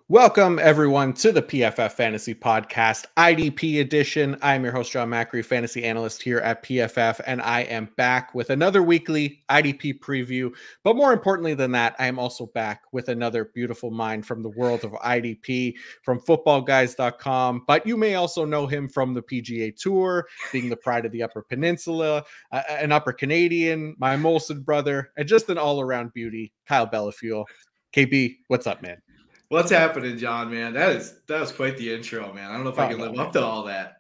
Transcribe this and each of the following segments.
Welcome, everyone, to the PFF Fantasy Podcast, IDP edition. I'm your host, John Macri, fantasy analyst here at PFF, and I am back with another weekly IDP preview. But more importantly than that, I am also back with another beautiful mind from the world of IDP, from footballguys.com. But you may also know him from the PGA Tour, being the pride of the Upper Peninsula, an Upper Canadian, my Molson brother, and just an all-around beauty, Kyle Bellafuel. KB, what's up, man? What's happening, John, man? That was quite the intro, man. I don't know if I can live up to all that.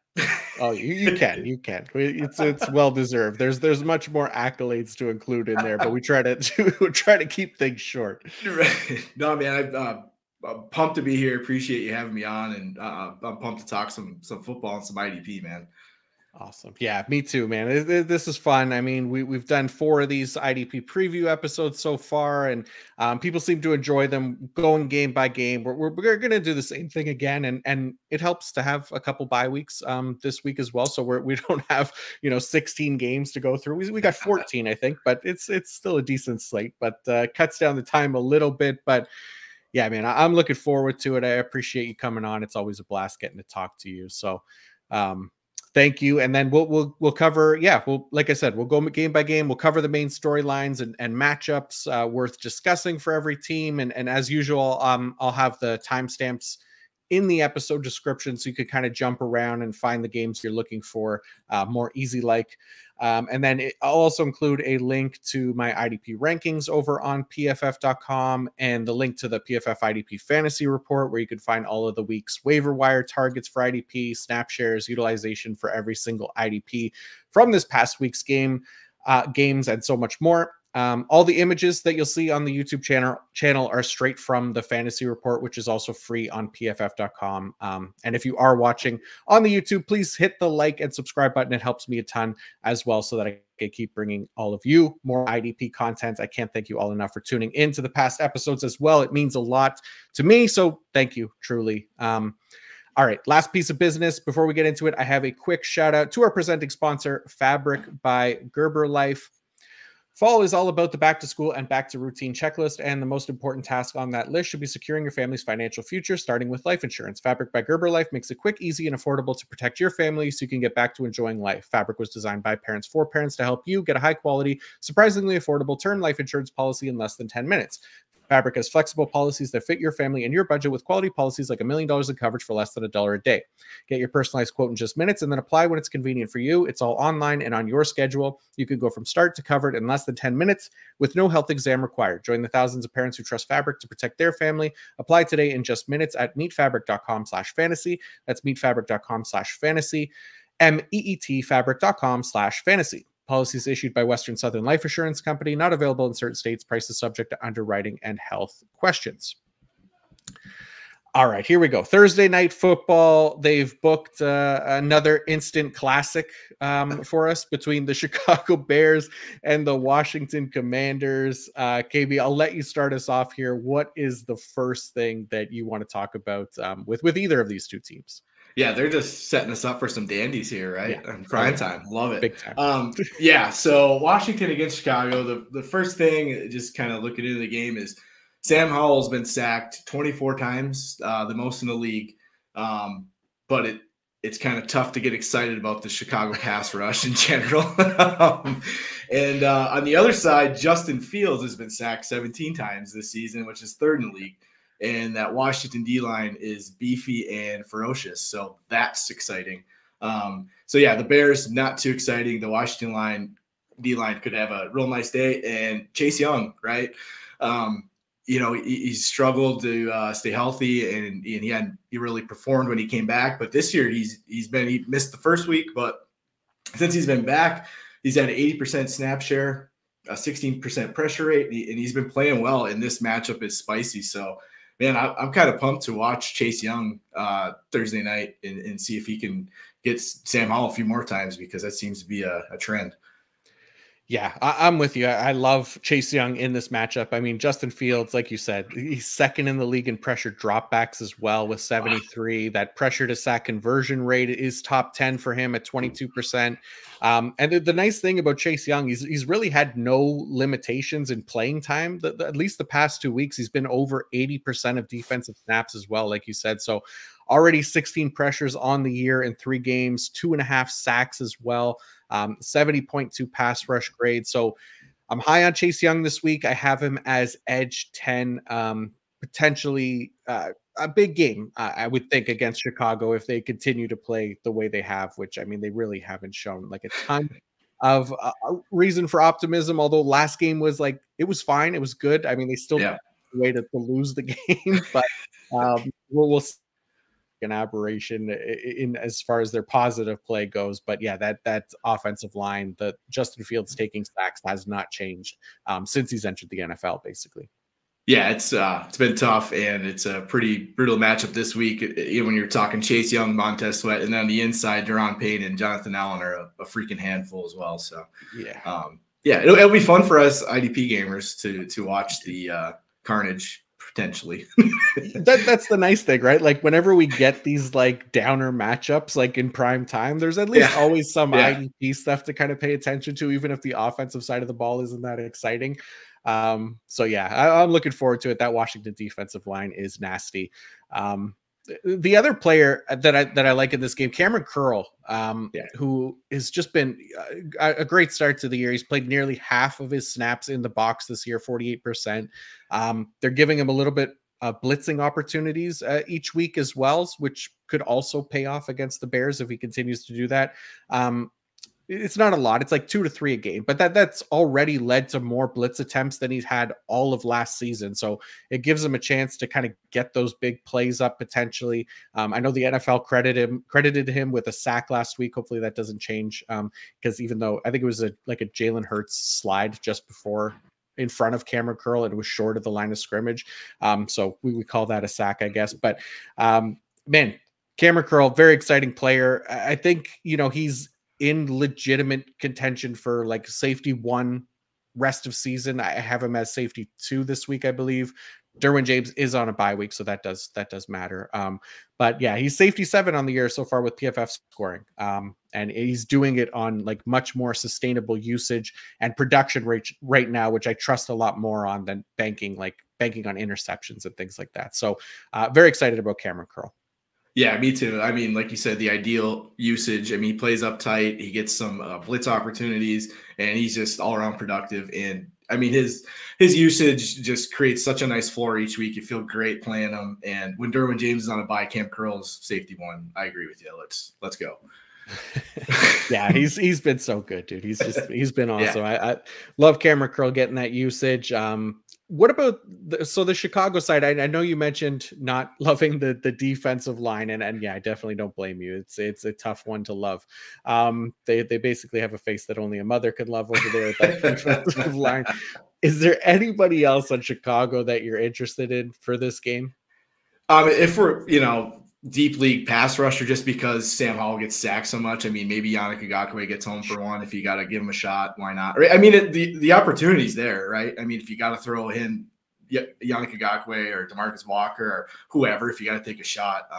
Oh, you can. It's well deserved. There's much more accolades to include in there, but we try to keep things short. Right. No, man, I'm pumped to be here. Appreciate you having me on, and I'm pumped to talk some football and some IDP, man. Awesome. Yeah, me too, man. This is fun. I mean, we've done 4 of these IDP preview episodes so far, and people seem to enjoy them going game by game. We're going to do the same thing again, and it helps to have a couple bye weeks this week as well. So we don't have 16 games to go through. We got 14, I think, but it's still a decent slate, but cuts down the time a little bit. But yeah, man, I'm looking forward to it. I appreciate you coming on. It's always a blast getting to talk to you. So. Thank you. And then we'll cover, like I said, we'll go game by game. We'll cover the main storylines and matchups worth discussing for every team. And as usual, I'll have the timestamps in the episode description so you could kind of jump around and find the games you're looking for more easy like. And then I'll also include a link to my IDP rankings over on PFF.com and the link to the PFF IDP fantasy report where you can find all of the week's waiver wire targets for IDP, snap shares, utilization for every single IDP from this past week's games, and so much more. All the images that you'll see on the YouTube channel are straight from the fantasy report, which is also free on PFF.com. And if you are watching on the YouTube, please hit the like and subscribe button. It helps me a ton as well so that I can keep bringing all of you more IDP content. I can't thank you all enough for tuning into the past episodes as well. It means a lot to me. So thank you, truly. All right, last piece of business. Before we get into it, I have a quick shout out to our presenting sponsor, Fabric by Gerber Life. Fall is all about the back to school and back to routine checklist, and the most important task on that list should be securing your family's financial future, starting with life insurance. Fabric by Gerber Life makes it quick, easy, and affordable to protect your family so you can get back to enjoying life. Fabric was designed by parents for parents to help you get a high quality, surprisingly affordable term life insurance policy in less than 10 minutes. Fabric has flexible policies that fit your family and your budget with quality policies like $1 million in coverage for less than $1 a day. Get your personalized quote in just minutes and then apply when it's convenient for you. It's all online and on your schedule. You can go from start to covered in less than 10 minutes with no health exam required. Join the thousands of parents who trust Fabric to protect their family. Apply today in just minutes at meetfabric.com/fantasy. That's meetfabric.com/fantasy. meetfabric.com/fantasy. Policies issued by Western Southern Life Assurance Company, not available in certain states. Prices subject to underwriting and health questions. All right, here we go. Thursday night football. They've booked another instant classic for us between the Chicago Bears and the Washington Commanders. KB, I'll let you start us off here. What is the first thing that you want to talk about with either of these two teams? Yeah, they're just setting us up for some dandies here, right? Yeah. Prime time. Love it. Big time. So Washington against Chicago, the first thing, just kind of looking into the game, is Sam Howell's been sacked 24 times, the most in the league. But it's kind of tough to get excited about the Chicago pass rush in general. And on the other side, Justin Fields has been sacked 17 times this season, which is third in the league. And that Washington D-line is beefy and ferocious. So that's exciting. The Bears, not too exciting. The Washington D-line could have a real nice day. And Chase Young, right? He struggled to stay healthy, and he really performed when he came back. But this year he missed the first week, but since he's been back, he's had an 80% snap share, a 16% pressure rate, and he's been playing well. And this matchup is spicy. So, man, I'm kind of pumped to watch Chase Young Thursday night and see if he can get Sam Howell a few more times, because that seems to be a trend. Yeah, I'm with you. I love Chase Young in this matchup. I mean, Justin Fields, like you said, he's second in the league in pressure dropbacks as well with 73. That pressure to sack conversion rate is top 10 for him at 22%. And the nice thing about Chase Young, he's really had no limitations in playing time. At least the past 2 weeks, he's been over 80% of defensive snaps as well, like you said. So already 16 pressures on the year in 3 games, 2.5 sacks as well. 70.2 pass rush grade. So I'm high on Chase Young this week. I have him as edge 10, potentially a big game, I would think, against Chicago if they continue to play the way they have, which, I mean, they really haven't shown like a ton of reason for optimism. Although last game was like, it was fine. It was good. I mean, they still Yeah. way to lose the game, but we'll see an aberration in as far as their positive play goes. But yeah, that offensive line, the Justin Fields taking sacks has not changed since he's entered the NFL, basically. Yeah, it's been tough, and it's a pretty brutal matchup this week. When you're talking Chase Young, Montez Sweat, and then on the inside, Deron Payne and Jonathan Allen are a freaking handful as well. So yeah, it'll be fun for us IDP gamers to watch the carnage potentially. That's the nice thing, right? Like whenever we get these like downer matchups, like in prime time, there's at least always some IDP stuff to kind of pay attention to, even if the offensive side of the ball isn't that exciting. So yeah, I'm looking forward to it. That Washington defensive line is nasty. The other player that I like in this game, Cameron Curl, who has just been a great start to the year. He's played nearly half of his snaps in the box this year, 48%. They're giving him a little bit blitzing opportunities each week as well, which could also pay off against the Bears if he continues to do that. It's not a lot. It's like 2 to 3 a game, but that's already led to more blitz attempts than he's had all of last season. So it gives him a chance to kind of get those big plays up potentially. I know the NFL credited him with a sack last week. Hopefully that doesn't change. Because even though I think it was like a Jalen Hurts slide just before in front of Cameron Curl, and it was short of the line of scrimmage. So we call that a sack, I guess. But man, Cameron Curl, very exciting player. I think, he's in legitimate contention for like safety 1 rest of season. I have him as safety 2 this week, I believe. Derwin James is on a bye week, so that does matter. But yeah, he's safety 7 on the year so far with PFF scoring. And he's doing it on like much more sustainable usage and production rate right now, which I trust a lot more on than banking on interceptions and things like that. So very excited about Cameron Curl. Yeah, me too. I mean, like you said, the ideal usage. I mean, he plays up tight. He gets some blitz opportunities, and he's just all around productive. And I mean, his usage just creates such a nice floor each week. You feel great playing him. And when Derwin James is on a bye, Cam Curl's safety 1. I agree with you. Let's go. Yeah, he's been so good, dude. He's been awesome. I love Cameron Curl getting that usage. What about the Chicago side? I know you mentioned not loving the defensive line, and yeah, I definitely don't blame you. It's a tough one to love. They basically have a face that only a mother could love over there at that defensive line. Is there anybody else on Chicago that you're interested in for this game? If we're deep league pass rusher, just because Sam Howell gets sacked so much. I mean, maybe Yannick Ngakoue gets home for 1. If you got to give him a shot, why not? I mean, the opportunity's there, right? I mean, if you got to throw in Yannick Ngakoue or DeMarcus Walker or whoever, if you got to take a shot,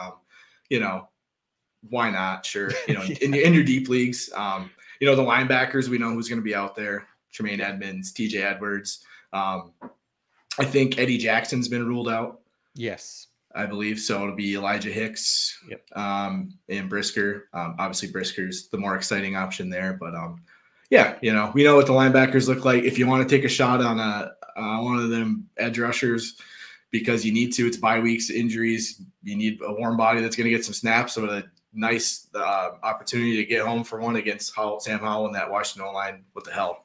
why not? Sure. in your deep leagues, the linebackers, we know who's going to be out there. Tremaine Edmonds, TJ Edwards. I think Eddie Jackson's been ruled out. Yes. I believe so. It'll be Elijah Hicks, and Brisker. Obviously, Brisker's the more exciting option there. But we know what the linebackers look like. If you want to take a shot on one of them edge rushers because you need to, it's bye weeks, injuries. You need a warm body that's going to get some snaps. So a nice opportunity to get home for 1 against Sam Howell and that Washington line. What the hell,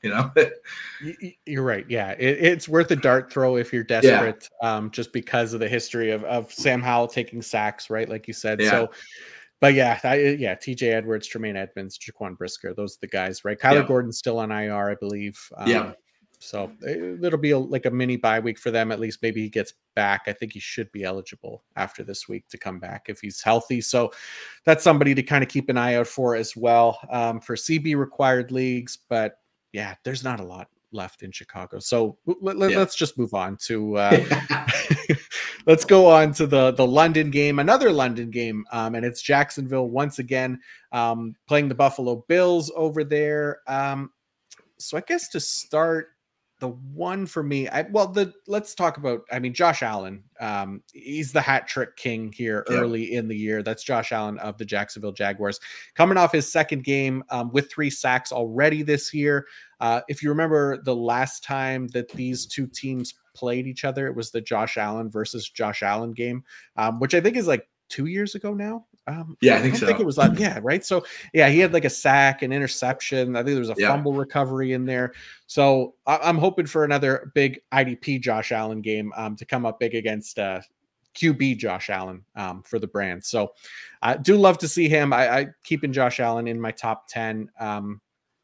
You're right. Yeah, it's worth a dart throw if you're desperate, just because of the history of Sam Howell taking sacks, right? Like you said. Yeah. So, but TJ Edwards, Tremaine Edmonds, Jaquan Brisker, those are the guys, right? Kyler Gordon's still on IR, I believe. So it'll be like a mini bye week for them. At least maybe he gets back. I think he should be eligible after this week to come back if he's healthy. So that's somebody to kind of keep an eye out for as well, for CB required leagues. But yeah, there's not a lot left in Chicago. So Yeah. let's just move on to let's go on to the London game, another London game, and it's Jacksonville once again playing the Buffalo Bills over there. So I guess to start, the one for me, let's talk about, I mean, Josh Allen. He's the hat trick king here early in the year. That's Josh Allen of the Jacksonville Jaguars, coming off his second game with 3 sacks already this year. If you remember the last time that these two teams played each other, it was the Josh Allen versus Josh Allen game, which I think is like 2 years ago now. Yeah, I think so. Think it was like, yeah, right. So yeah, he had like a sack, an interception. I think there was a fumble recovery in there. So I'm hoping for another big IDP Josh Allen game to come up big against QB Josh Allen for the brand. So I do love to see him. I keeping Josh Allen in my top 10.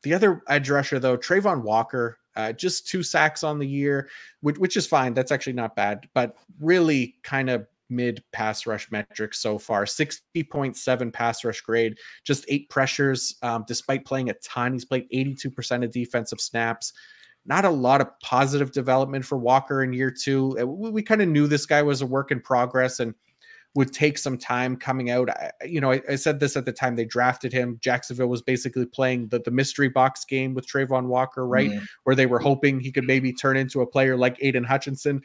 The other edge rusher though, Trayvon Walker, just 2 sacks on the year, which is fine. That's actually not bad, but really kind of mid pass rush metrics so far. 60.7 pass rush grade, just 8 pressures. Despite playing a ton, he's played 82% of defensive snaps. Not a lot of positive development for Walker in year 2. We kind of knew this guy was a work in progress and would take some time coming out. I said this at the time they drafted him. Jacksonville was basically playing the mystery box game with Trayvon Walker, right? Where they were hoping he could maybe turn into a player like Aiden Hutchinson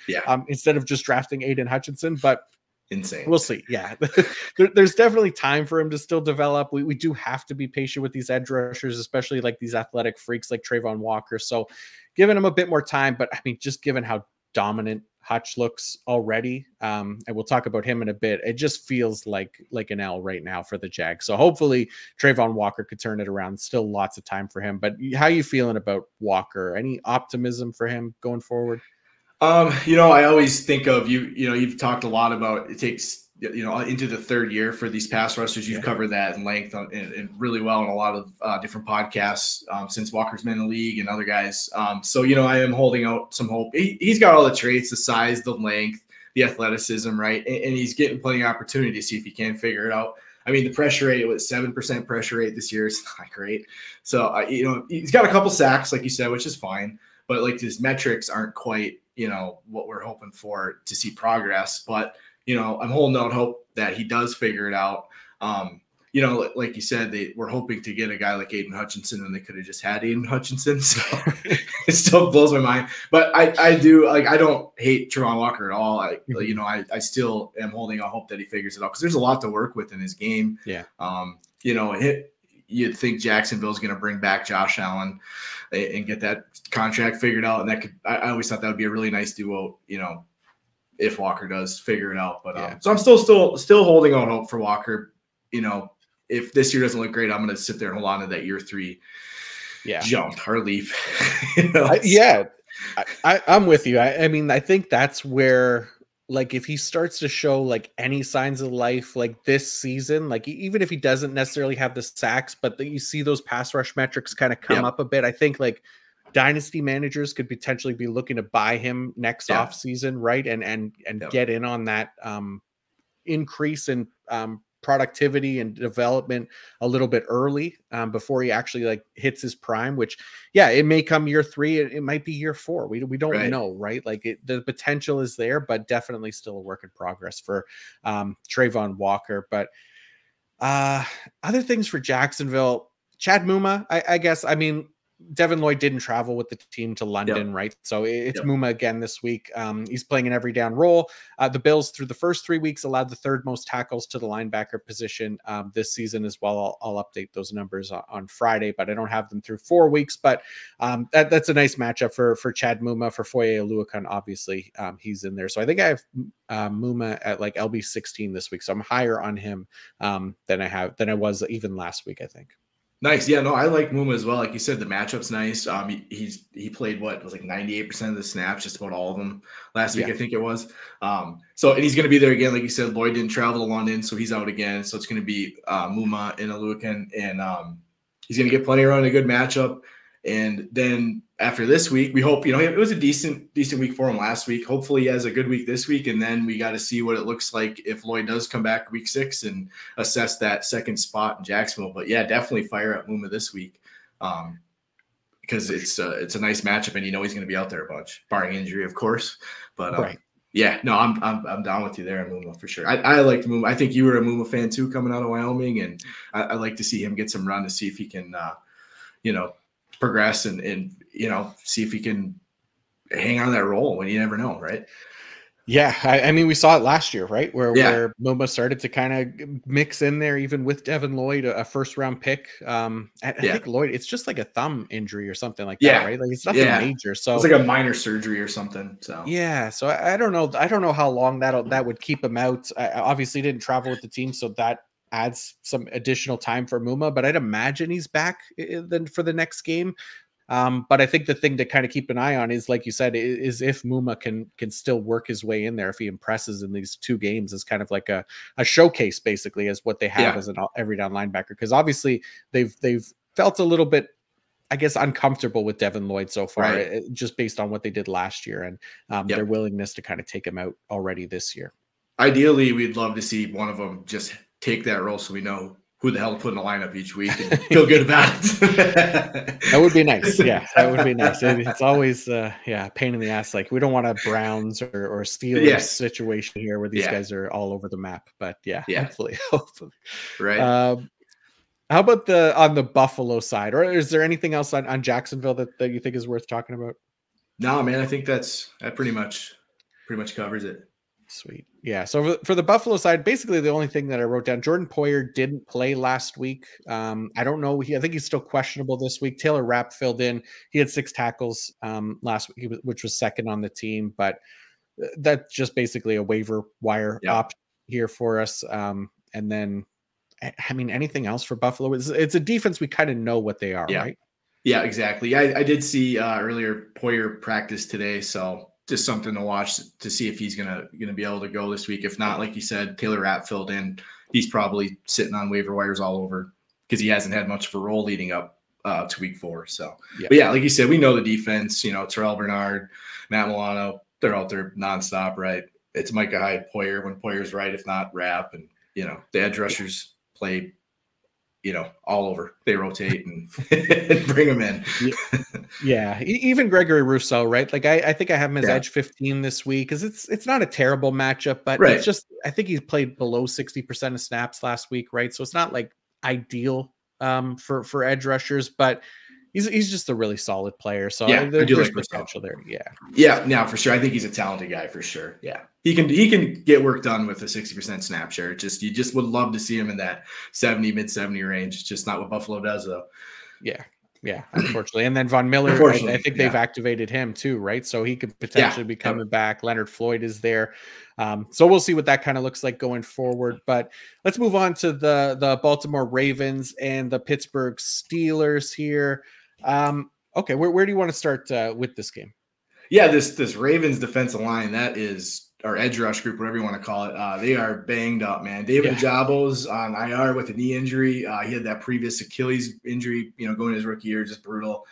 instead of just drafting Aiden Hutchinson. But insane. We'll see. Yeah. There's definitely time for him to still develop. We do have to be patient with these edge rushers, especially like these athletic freaks like Trayvon Walker. So giving him a bit more time, but I mean, just given how dominant Hutch looks already, and we'll talk about him in a bit, it just feels like an L right now for the Jags. So hopefully Trayvon Walker could turn it around. Still lots of time for him. But how you feeling about Walker? Any optimism for him going forward? I always think of you've talked a lot about it takes, into the 3rd year for these pass rushers. You've covered that in length and really well in a lot of different podcasts since Walker's been in the league and other guys. So I am holding out some hope. He's got all the traits, the size, the length, the athleticism, right? And he's getting plenty of opportunity to see if he can figure it out. I mean, the pressure rate, was 7% pressure rate this year. It's not great. So, he's got a couple sacks, like you said, which is fine. But like his metrics aren't quite, what we're hoping for to see progress. But, I'm holding out hope that he does figure it out. Like you said, we're hoping to get a guy like Aiden Hutchinson, and they could have just had Aiden Hutchinson. So it still blows my mind. But I do, like, I don't hate Trayvon Walker at all. I still am holding out hope that he figures it out, because there's a lot to work with in his game. Yeah. You'd think Jacksonville's going to bring back Josh Allen and get that contract figured out. And I always thought that would be a really nice duo, if Walker does figure it out. But so I'm still holding out hope for Walker. If this year doesn't look great, I'm going to sit there and hold on to that year 3 jump or leap. I'm with you. I mean, I think that's where, like, if he starts to show like any signs of life, like this season, like even if he doesn't necessarily have the sacks, but you see those pass rush metrics kind of come up a bit, I think like dynasty managers could potentially be looking to buy him next off season, right? And get in on that increase in productivity and development a little bit early before he actually like hits his prime, which it may come year 3, it might be year 4, we don't know, right? Like the potential is there, but definitely still a work in progress for Trayvon Walker. But other things for Jacksonville, Chad Muma, I guess, I mean, Devin Lloyd didn't travel with the team to London, right? So it's Muma again this week. He's playing an every down role. The Bills, through the first 3 weeks, allowed the 3rd most tackles to the linebacker position this season as well. I'll update those numbers on Friday, but I don't have them through 4 weeks. But that's a nice matchup for Chad Muma. For Foye Oluokun, obviously, he's in there. So I think I have Muma at like LB 16 this week. So I'm higher on him than I was even last week, I think. Nice. Yeah, no, I like Muma as well. Like you said, the matchup's nice. He played what was like 98% of the snaps, just about all of them last week, I think it was. And he's going to be there again. Like you said, Lloyd didn't travel to London, so he's out again. So it's going to be Muma and Oluokun, and he's going to get plenty around a good matchup. And then after this week, we hope, it was a decent week for him last week. Hopefully he has a good week this week. And then we got to see what it looks like if Lloyd does come back week 6 and assess that second spot in Jacksonville. But yeah, definitely fire up Muma this week. because it's a nice matchup, and he's going to be out there a bunch, barring injury, of course. But Right. yeah, no, I'm down with you there, Muma, for sure. I like Muma. I think you were a Muma fan too, coming out of Wyoming, and I like to see him get some run to see if he can, progress and see if he can hang on that role. When you never know, right? Yeah, I mean, we saw it last year, right? Where Yeah. Muma started to kind of mix in there, even with Devin Lloyd, a first round pick. I think Lloyd, it's just like a thumb injury or something like that, right? Like it's nothing major. So it's like a minor surgery or something. So yeah, so I don't know. I don't know how long that would keep him out. I obviously didn't travel with the team, so that adds some additional time for Muma. But I'd imagine he's back then for the next game. But I think the thing to kind of keep an eye on is, like you said, is if Muma can still work his way in there, if he impresses in these 2 games as kind of like a showcase, basically, as what they have as an every down linebacker. Because obviously they've felt a little bit, I guess, uncomfortable with Devin Lloyd so far, just based on what they did last year and their willingness to kind of take him out already this year. Ideally, we'd love to see one of them just take that role so we know who the hell to put in the lineup each week and feel good about it. That would be nice. Yeah, that would be nice. It's always pain in the ass. Like, we don't want a Browns or Steelers situation here where these guys are all over the map. But hopefully. Right. How about on the Buffalo side, or is there anything else on Jacksonville that you think is worth talking about? No, man, I think that pretty much covers it. Sweet. Yeah. So for the Buffalo side, basically the only thing that I wrote down, Jordan Poyer didn't play last week. I don't know. I think he's still questionable this week. Taylor Rapp filled in. He had 6 tackles last week, which was second on the team, but that's just basically a waiver wire option here for us. And then, I mean, anything else for Buffalo? It's a defense we kind of know what they are, right? Yeah, exactly. I did see earlier Poyer practice today, so just something to watch to see if he's gonna be able to go this week. If not, like you said, Taylor Rapp filled in. He's probably sitting on waiver wires all over because he hasn't had much of a role leading up to week 4. So, but yeah, like you said, we know the defense. Terrell Bernard, Matt Milano, they're out there nonstop, right? It's Micah Hyde, Poyer when Poyer's right, if not Rapp, and the edge rushers play. All over. They rotate and bring them in. Yeah. Even Gregory Rousseau, right? Like I think I have him as edge 15 this week because it's not a terrible matchup, but it's just, I think he's played below 60% of snaps last week, right? So it's not like ideal for edge rushers, but he's just a really solid player. So there's potential there. Yeah, now for sure. I think he's a talented guy for sure. Yeah. He can get work done with a 60% snap share. You just would love to see him in that 70, mid 70 range. It's just not what Buffalo does though. Yeah, unfortunately. And then Von Miller, I think they've activated him too, right? So he could potentially be coming back. Leonard Floyd is there. So we'll see what that kind of looks like going forward. But let's move on to the Baltimore Ravens and the Pittsburgh Steelers here. Okay, where do you want to start with this game? Yeah, this Ravens defensive line, that is our edge rush group, whatever you want to call it. They are banged up, man. David Ajabo's on IR with a knee injury. He had that previous Achilles injury, going his rookie year, just brutal.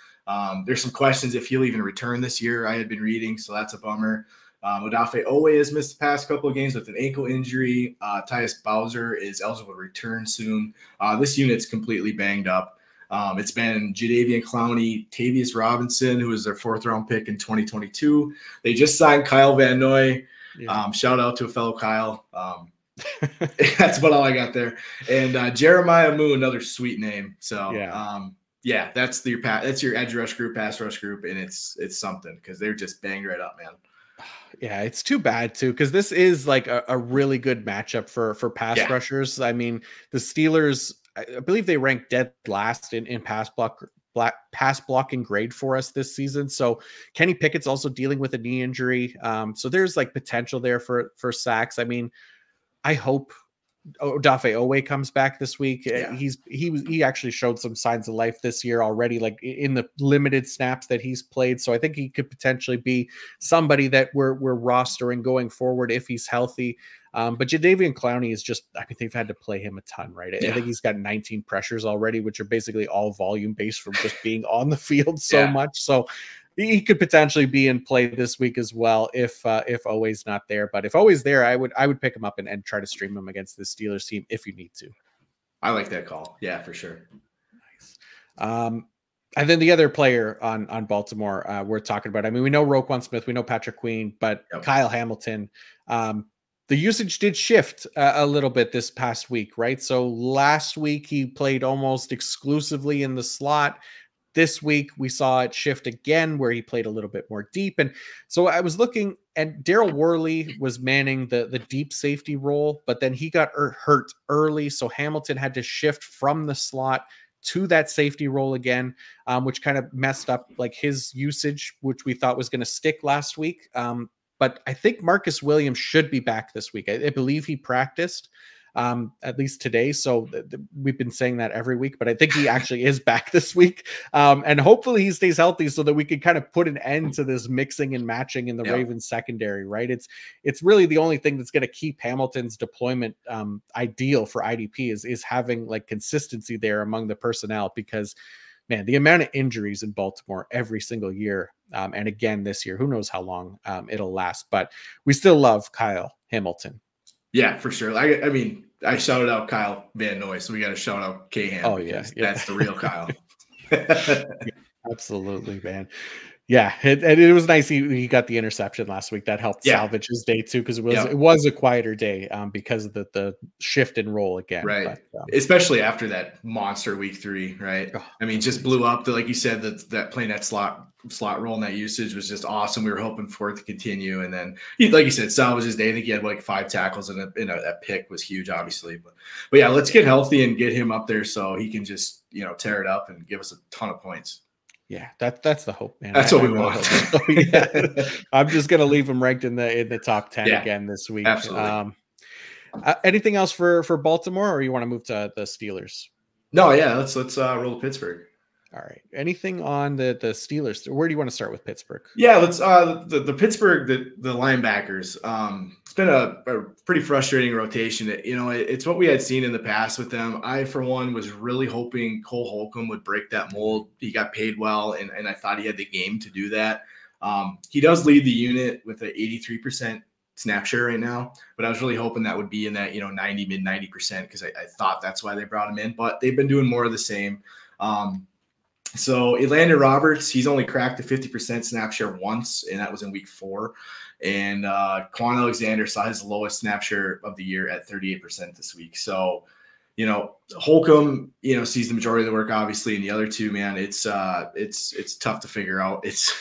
There's some questions if he'll even return this year. I had been reading, so that's a bummer. Odafe Owe has missed the past couple of games with an ankle injury. Tyus Bowser is eligible to return soon. This unit's completely banged up. It's been Jadeveon Clowney, Tavius Robinson, who was their 4th-round pick in 2022. They just signed Kyle Van Noy. Shout out to a fellow Kyle. That's about all I got there. And Jeremiah Moo, another sweet name. So that's your edge rush group, pass rush group, and it's something because they're just banged right up, man. Yeah, it's too bad too because this is like a really good matchup for pass rushers. I mean, the Steelers, I believe they ranked dead last in pass blocking grade for us this season. So Kenny Pickett's also dealing with a knee injury. So there's like potential there for sacks. I mean, I hope Odafe Owe comes back this week. He actually showed some signs of life this year already, like in the limited snaps that he's played. So I think he could potentially be somebody that we're rostering going forward if he's healthy. But Jadeveon Clowney is just, I mean, they've had to play him a ton, right? I think he's got 19 pressures already, which are basically all volume based from just being on the field so much. So he could potentially be in play this week as well if Owe's not there. But if Owe's there, I would pick him up and try to stream him against the Steelers team if you need to. I like that call. Yeah, for sure. Nice. And then the other player on Baltimore we're talking about. I mean, we know Roquan Smith, we know Patrick Queen, but Yep. Kyle Hamilton. The usage did shift a little bit this past week, right? So last week he played almost exclusively in the slot. This week we saw it shift again where he played a little bit more deep. And so I was looking, and Daryl Worley was manning the deep safety role, but then he got hurt early. So Hamilton had to shift from the slot to that safety role again, which kind of messed up like his usage, which we thought was going to stick last week. But I think Marcus Williams should be back this week. I believe he practiced at least today. So we've been saying that every week, but I think he actually is back this week. And hopefully he stays healthy so that we can kind of put an end to this mixing and matching in the Ravens secondary, right? It's really the only thing that's going to keep Hamilton's deployment ideal for IDP is having like consistency there among the personnel, because man, the amount of injuries in Baltimore every single year, and again this year, who knows how long it'll last, but we still love Kyle Hamilton. Yeah, for sure. I mean, I shouted out Kyle Van Noy, so we got to shout out Cahan because that's the real Kyle. Yeah, absolutely, man. Yeah, it was nice he got the interception last week. That helped salvage his day too, because it was a quieter day because of the shift in role again. Right, but, especially after that monster week 3, right? I mean, just blew up. Like you said, that playing that slot role and that usage was just awesome. We were hoping for it to continue, and then like you said, salvage his day. I think he had like 5 tackles, and a pick was huge, obviously. But yeah, let's get healthy and get him up there so he can just tear it up and give us a ton of points. Yeah, that's the hope, man. That's what we want. So, I'm just gonna leave him ranked in the top 10 again this week. Absolutely. Anything else for Baltimore, or you want to move to the Steelers? No, yeah, let's roll to Pittsburgh. All right. Anything on the Steelers? Where do you want to start with Pittsburgh? Yeah, let's the Pittsburgh, the linebackers. It's been a pretty frustrating rotation. It's what we had seen in the past with them. I, for one, was really hoping Cole Holcomb would break that mold. He got paid well, and I thought he had the game to do that. He does lead the unit with an 83% snap share right now, but I was really hoping that would be in that 90 mid 90%, because I thought that's why they brought him in. But they've been doing more of the same. So Elandon Roberts, he's only cracked the 50% snap share once, and that was in week 4. And Quan Alexander saw his lowest snap share of the year at 38% this week. So, Holcomb, sees the majority of the work, obviously, and the other two, man, it's tough to figure out. It's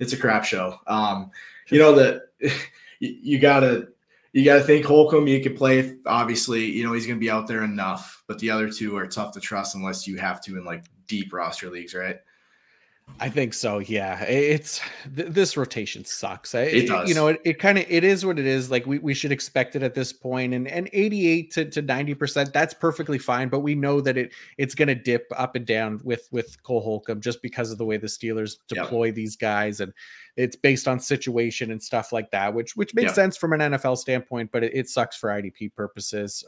a crap show. That you gotta think Holcomb, you can play. Obviously, he's going to be out there enough, but the other two are tough to trust unless you have to in like deep roster leagues, right? I think so. Yeah, this rotation sucks. It does. It is what it is. Like we should expect it at this point, and 88 to 90%, that's perfectly fine. But we know that it's going to dip up and down with Cole Holcomb just because of the way the Steelers deploy these guys, and it's based on situation and stuff like that, which makes sense from an NFL standpoint, but it sucks for IDP purposes,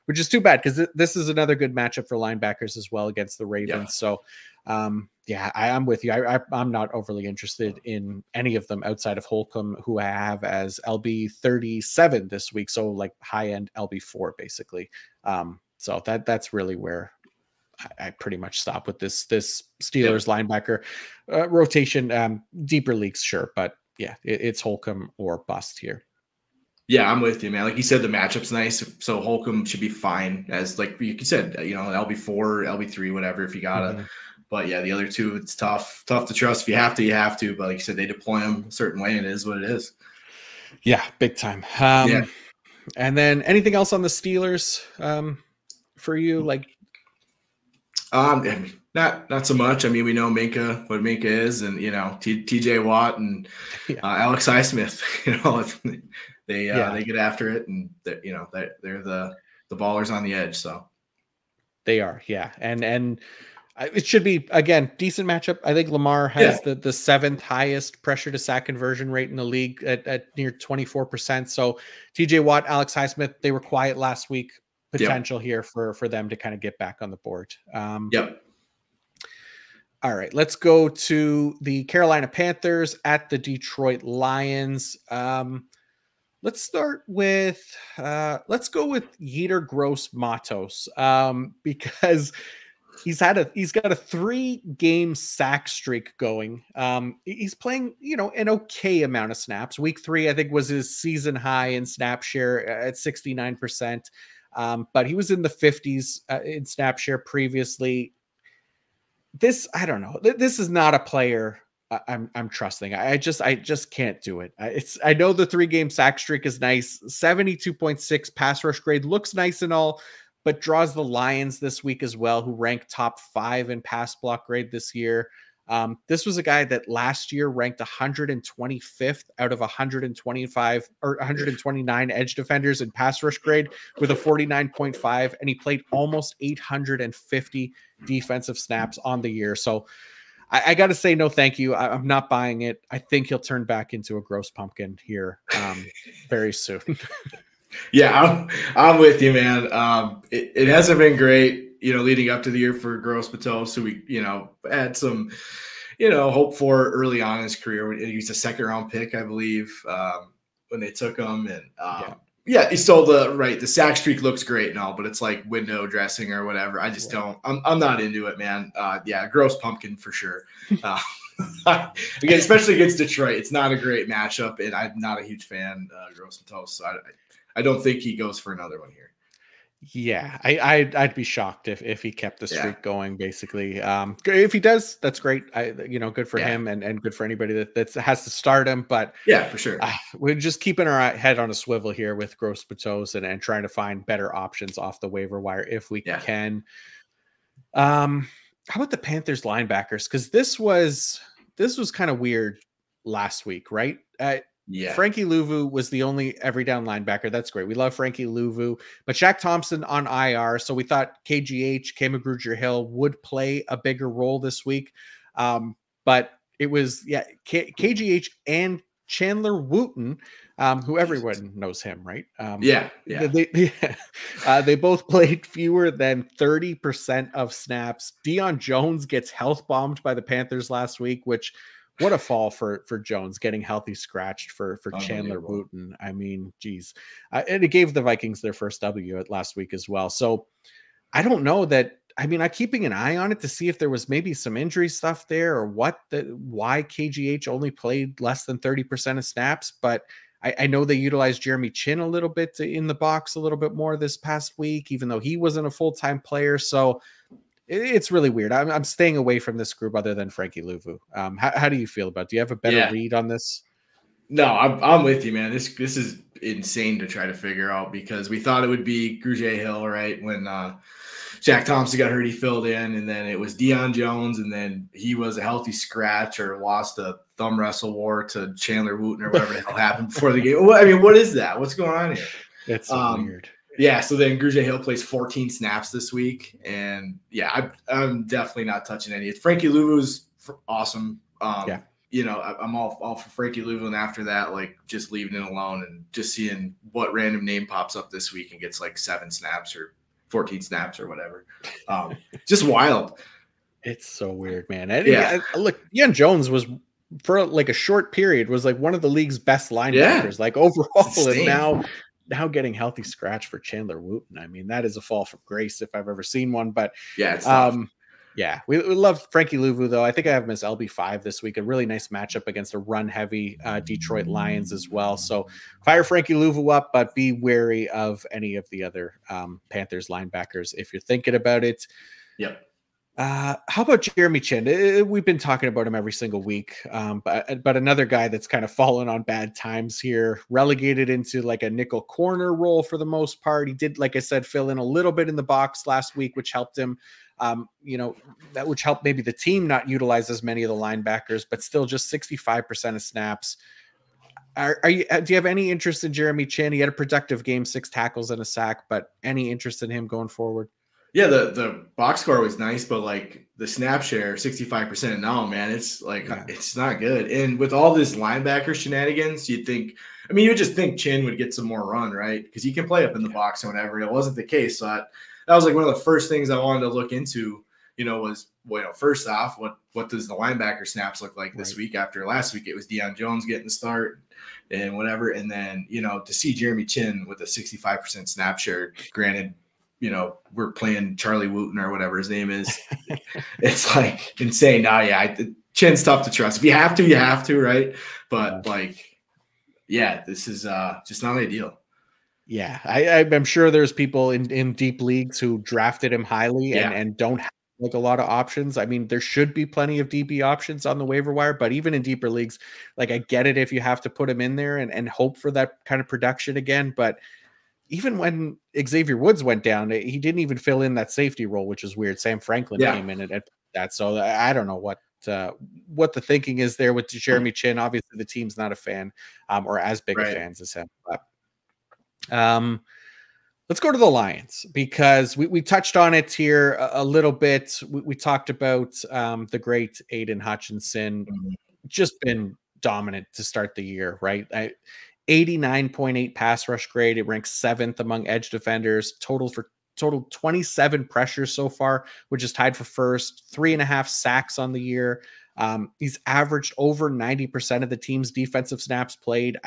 which is too bad, because this is another good matchup for linebackers as well against the Ravens. So. I'm with you. I'm not overly interested in any of them outside of Holcomb, who I have as LB 37 this week. So like high end LB4 basically. So that's really where I pretty much stop with this Steelers linebacker rotation. Deeper leagues, sure, but yeah, it's Holcomb or bust here. Yeah, I'm with you, man. Like you said, the matchup's nice, so Holcomb should be fine as, like you said, LB4, LB3, whatever, if you gotta. Mm-hmm. But yeah, the other two, it's tough to trust. If you have to, you have to. But like you said, they deploy them a certain way, and it is what it is. Yeah, big time. And then anything else on the Steelers for you? Like, not so much. I mean, we know Minka, what Minka is, and TJ Watt and Alex Highsmith. They get after it, and they're the ballers on the edge. So they are, yeah, and. It should be, again, decent matchup. I think Lamar has the 7th highest pressure to sack conversion rate in the league at near 24%. So TJ Watt, Alex Highsmith, they were quiet last week. Potential here for them to kind of get back on the board. All right, let's go to the Carolina Panthers at the Detroit Lions. Let's start with let's go with Yetur Gross Matos, because He's got a 3-game sack streak going. He's playing, an okay amount of snaps. Week 3, I think, was his season high in snap share at 69%. But he was in the 50s in snap share previously. I don't know. This is not a player I'm trusting. I just can't do it. I know the 3-game sack streak is nice. 72.6 pass rush grade looks nice and all, but draws the Lions this week as well, who ranked top 5 in pass block grade this year. This was a guy that last year ranked 125th out of 125 or 129 edge defenders in pass rush grade with a 49.5, and he played almost 850 defensive snaps on the year. So I got to say no thank you. I'm not buying it. I think he'll turn back into a gross pumpkin here very soon. Yeah, I'm with you, man. It hasn't been great, leading up to the year for Gross Bateau. So we, had some, hope for early on in his career. He was a 2nd-round pick, I believe, when they took him. And he stole the sack streak looks great and all, but it's like window dressing or whatever. I just don't. I'm not into it, man. Gross pumpkin for sure. Again, especially against Detroit, it's not a great matchup, and I'm not a huge fan of Gross Bateau. So I don't think he goes for another one here. Yeah, I'd be shocked if he kept the streak going. Basically, if he does, that's great. Good for him and good for anybody that has to start him. But yeah, for sure, we're just keeping our head on a swivel here with Gross Bateaux and trying to find better options off the waiver wire if we can. How about the Panthers linebackers? Because this was kind of weird last week, right? Frankie Louvu was the only every down linebacker. That's great. We love Frankie Louvu, but Shaq Thompson on IR. So we thought KGH, Kamagruger Hill, would play a bigger role this week. But it was, KGH and Chandler Wooten, who everyone knows him, right? They both played fewer than 30% of snaps. Deion Jones gets health bombed by the Panthers last week, which what a fall for Jones, getting healthy scratched for Chandler Wooten. I mean, geez. And it gave the Vikings their first W last week as well. So I don't know that. I mean, I'm keeping an eye on it to see if there was maybe some injury stuff there or why KGH only played less than 30% of snaps. But I know they utilized Jeremy Chin a little bit in the box a little bit more this past week, even though he wasn't a full-time player. So it's really weird. I'm staying away from this group other than Frankie Louvu. How do you feel about it? Do you have a better read on this? No, I'm with you, man. This is insane to try to figure out because we thought it would be Grugier Hill, right? When Shaq Thompson got hurt, he filled in, and then it was Deion Jones, and then he was a healthy scratch or lost a thumb wrestle war to Chandler Wooten or whatever the hell happened before the game. I mean, what is that? What's going on here? It's so weird. Yeah, so then Grugier Hill plays 14 snaps this week, and I'm definitely not touching any. Frankie Louvu's awesome. I'm all for Frankie Louvu, and after that, like just leaving it alone and just seeing what random name pops up this week and gets like 7 snaps or 14 snaps or whatever. Just wild. It's so weird, man. Look, Deion Jones was for like a short period was like one of the league's best linebackers, like overall, and now getting healthy scratch for Chandler Wooten. I mean, that is a fall from grace if I've ever seen one. But it's we love Frankie Louvu, though. I think I have him as LB5 this week. A really nice matchup against a run-heavy Detroit Lions as well. So fire Frankie Louvu up, but be wary of any of the other Panthers linebackers if you're thinking about it. Yep. How about Jeremy Chin? We've been talking about him every single week, but another guy that's kind of fallen on bad times here, relegated into like a nickel corner role for the most part. He did, like I said, fill in a little bit in the box last week, which helped him. That which helped maybe the team not utilize as many of the linebackers, but still just 65% of snaps. Do you have any interest in Jeremy Chin? He had a productive game, 6 tackles and a sack, but any interest in him going forward? Yeah, the box score was nice, but like the snap share, 65% now, man, it's like it's not good. And with all this linebacker shenanigans, you just think Chin would get some more run, right? Because he can play up in the box and whatever. It wasn't the case. So that was like one of the first things I wanted to look into, was first off, what does the linebacker snaps look like this week after last week? It was Deion Jones getting the start and whatever. And then, to see Jeremy Chin with a 65% snap share, granted, we're playing Charlie Wooten or whatever his name is. It's like insane. Now, Chin's tough to trust. If you have to, you have to, right? But this is just not ideal. Yeah, I'm sure there's people in deep leagues who drafted him highly and don't have like a lot of options. I mean, there should be plenty of DB options on the waiver wire, but even in deeper leagues, like I get it if you have to put him in there and hope for that kind of production again. But even when Xavier Woods went down, he didn't even fill in that safety role, which is weird. Sam Franklin came in at that. So I don't know what the thinking is there with Jeremy Chin. Obviously, the team's not a fan or as big of fans as him. But let's go to the Lions because we touched on it here a little bit. We talked about the great Aiden Hutchinson, just been dominant to start the year, right? 89.8 pass rush grade. It ranks 7th among edge defenders. Total 27 pressures so far, which is tied for first. 3.5 sacks on the year. He's averaged over 90% of the team's defensive snaps played.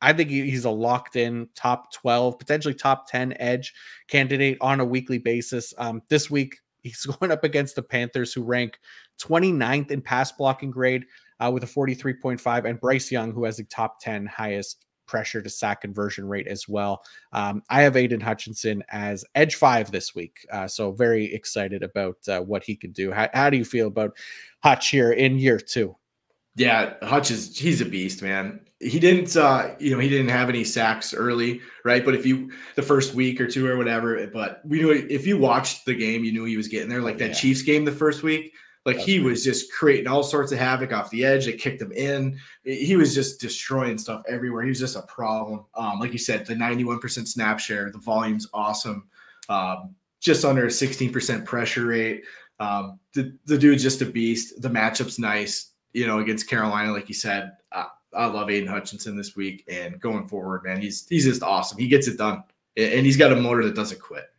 I think he's a locked-in top 12, potentially top 10 edge candidate on a weekly basis. This week, he's going up against the Panthers, who rank 29th in pass blocking grade with a 43.5, and Bryce Young, who has a top 10 highest pressure to sack conversion rate as well. I have Aiden Hutchinson as edge 5 this week, so very excited about what he can do. How do you feel about Hutch here in year 2? Yeah, he's a beast, man. He didn't, he didn't have any sacks early, right? But the first week or two or whatever, but we knew if you watched the game, you knew he was getting there. Like that Chiefs game the first week, he was just creating all sorts of havoc off the edge. They kicked him in. He was just destroying stuff everywhere. He was just a problem. Like you said, the 91% snap share, the volume's awesome. Just under a 16% pressure rate. The dude's just a beast. The matchup's nice. Against Carolina, like you said, I love Aiden Hutchinson this week and going forward, man. He's just awesome. He gets it done, and he's got a motor that doesn't quit.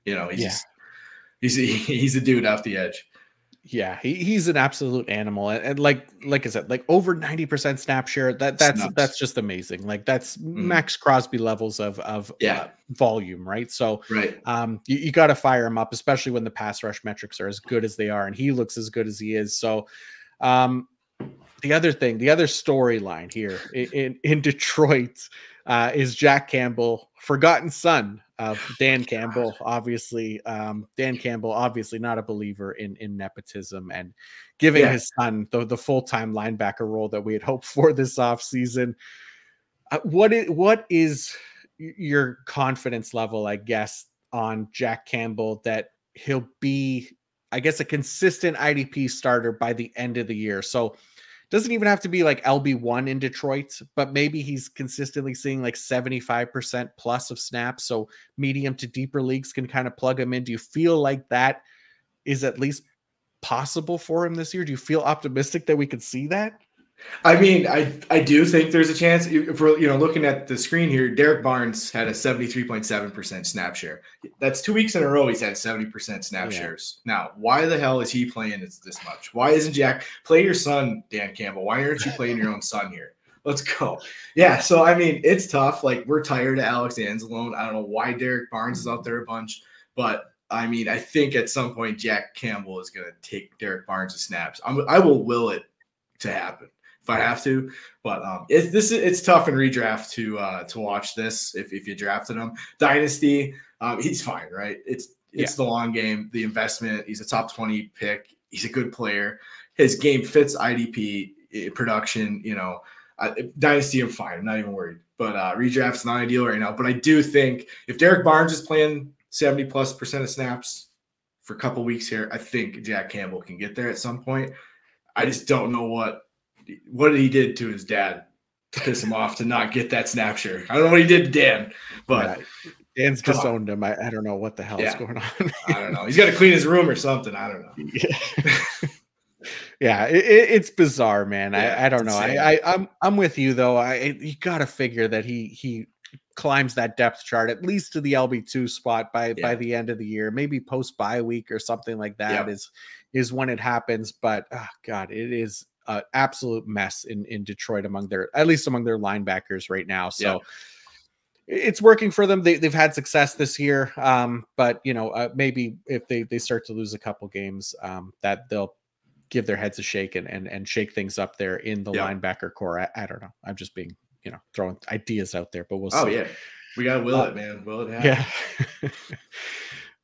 He's a dude off the edge. Yeah, he's an absolute animal, and like I said, like over 90% snap share. That's just amazing. Like that's Max Crosby levels of volume, right? So you got to fire him up, especially when the pass rush metrics are as good as they are, and he looks as good as he is. So. The other storyline here in Detroit is Jack Campbell, forgotten son of Dan Campbell. Obviously, Dan Campbell, obviously not a believer in nepotism and giving his son the full-time linebacker role that we had hoped for this offseason. What is your confidence level, I guess, on Jack Campbell that he'll be, I guess, a consistent IDP starter by the end of the year? So doesn't even have to be like LB1 in Detroit, but maybe he's consistently seeing like 75% plus of snaps. So medium to deeper leagues can kind of plug him in. Do you feel like that is at least possible for him this year? Do you feel optimistic that we could see that? I mean, I do think there's a chance. If we're looking at the screen here, Derek Barnes had a 73.7% snap share. That's 2 weeks in a row he's had 70% snap shares. Now, why the hell is he playing this much? Why isn't Jack play your son, Dan Campbell? Why aren't you playing your own son here? Let's go. Yeah, so I mean, it's tough. Like we're tired of Alex Anzalone. I don't know why Derek Barnes is out there a bunch, but I mean, I think at some point Jack Campbell is going to take Derek Barnes' snaps. I will will it to happen if I have to, but it's tough in redraft to watch this if you drafted him. Dynasty, he's fine, right? It's the long game, the investment. He's a top 20 pick. He's a good player. His game fits IDP production. Dynasty, I'm fine. I'm not even worried. But redraft's not ideal right now. But I do think if Derek Barnes is playing 70+% of snaps for a couple weeks here, I think Jack Campbell can get there at some point. I just don't know what he did to his dad to piss him off to not get that snap share. I don't know what he did to Dan, but Dan's disowned him. I don't know what the hell is going on. I don't know. He's got to clean his room or something. I don't know. Yeah, it's bizarre, man. I don't know. I'm with you though. You got to figure that he climbs that depth chart at least to the LB2 spot by the end of the year, maybe post bye week or something like that is when it happens. But God, it is an absolute mess in Detroit among their linebackers right now. So it's working for them. They've had success this year, but maybe if they start to lose a couple games, that they'll give their heads a shake and shake things up there in the linebacker core. I don't know. I'm just being throwing ideas out there, but we'll see. Oh yeah, we gotta will it, man. Will it happen? Yeah.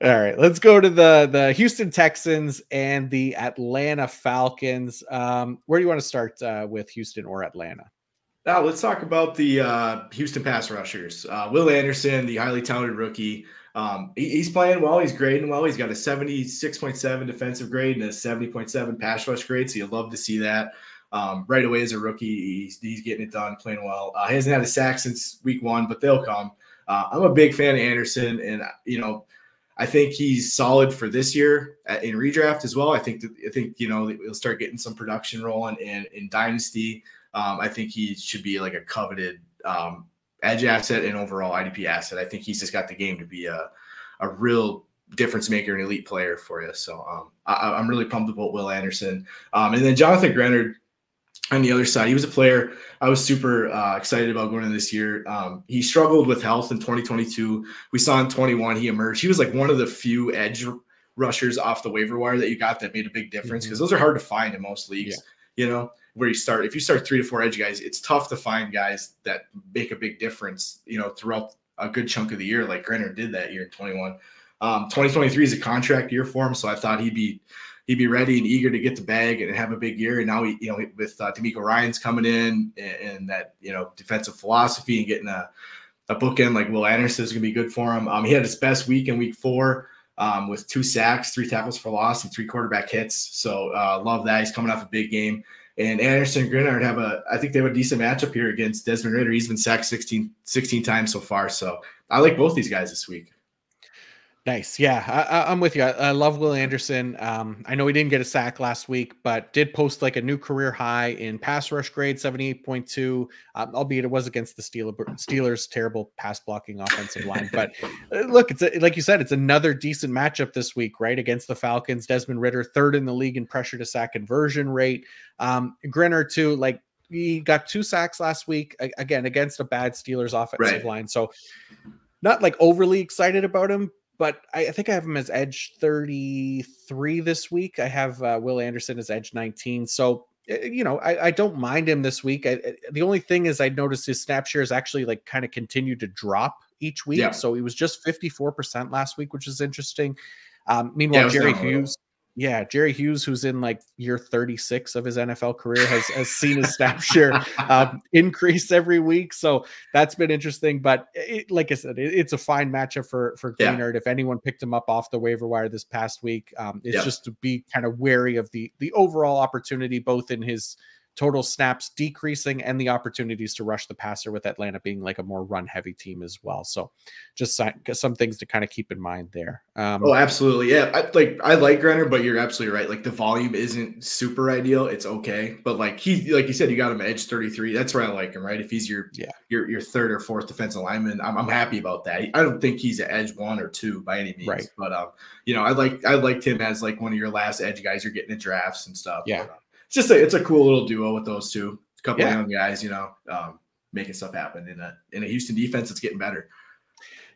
All right, let's go to the Houston Texans and the Atlanta Falcons. Where do you want to start with Houston or Atlanta? Now let's talk about the Houston pass rushers. Will Anderson, the highly talented rookie, he's playing well. He's grading well. He's got a 76.7 defensive grade and a 70.7 pass rush grade. So you'll love to see that. Right away as a rookie, he's getting it done, playing well. He hasn't had a sack since week 1, but they'll come. I'm a big fan of Anderson, and I think he's solid for this year in redraft as well. I think he'll start getting some production rolling in dynasty. I think he should be like a coveted edge asset and overall IDP asset. I think he's just got the game to be a real difference maker, an elite player for you. So I'm really pumped about Will Anderson. And then Jonathan Grenard on the other side, he was a player I was super excited about going into this year. He struggled with health in 2022. We saw in 21 he emerged. He was like one of the few edge rushers off the waiver wire that you got that made a big difference, because those are hard to find in most leagues. Where you start, if you start 3 to 4 edge guys, it's tough to find guys that make a big difference, throughout a good chunk of the year, like Grenard did that year in 21. 2023 is a contract year for him, so I thought he'd be ready and eager to get the bag and have a big year. And now with D'Amico Ryans coming in and that defensive philosophy and getting a bookend like Will Anderson is going to be good for him. He had his best week in week 4 with 2 sacks, 3 tackles for loss, and 3 quarterback hits. So love that. He's coming off a big game. And Anderson and Grenard I think they have a decent matchup here against Desmond Ridder. He's been sacked 16 times so far. So I like both these guys this week. Nice. Yeah, I'm with you. I love Will Anderson. I know he didn't get a sack last week, but did post like a new career high in pass rush grade, 78.2, albeit it was against the Steelers' terrible pass blocking offensive line. But look, like you said, it's another decent matchup this week, right? Against the Falcons. Desmond Ridder, 3rd in the league in pressure to sack conversion rate. Grenard too, like he got 2 sacks last week, again, against a bad Steelers offensive line. So not like overly excited about him, but I think I have him as edge 33 this week. I have Will Anderson as edge 19. So, I don't mind him this week. The only thing is I noticed his snap shares actually like kind of continue to drop each week. Yeah. So he was just 54% last week, which is interesting. Meanwhile, Jerry Hughes, who's in like year 36 of his NFL career, has seen his snap share increase every week. So that's been interesting. But like I said, it's a fine matchup for Grenard. Yeah. If anyone picked him up off the waiver wire this past week, it's just to be kind of wary of the overall opportunity, both in his total snaps decreasing and the opportunities to rush the passer, with Atlanta being like a more run heavy team as well. So just some things to kind of keep in mind there. Absolutely. Yeah. I like Grenard, but you're absolutely right. Like the volume isn't super ideal. It's okay. But like you said, you got him at edge 33. That's where I like him, right? If he's your 3rd or 4th defensive lineman, I'm happy about that. I don't think he's at edge 1 or 2 by any means, right. But I liked him as like one of your last edge guys you're getting in drafts and stuff. Yeah. But, it's a cool little duo with those two. A couple of young guys, making stuff happen in a Houston defense that's getting better.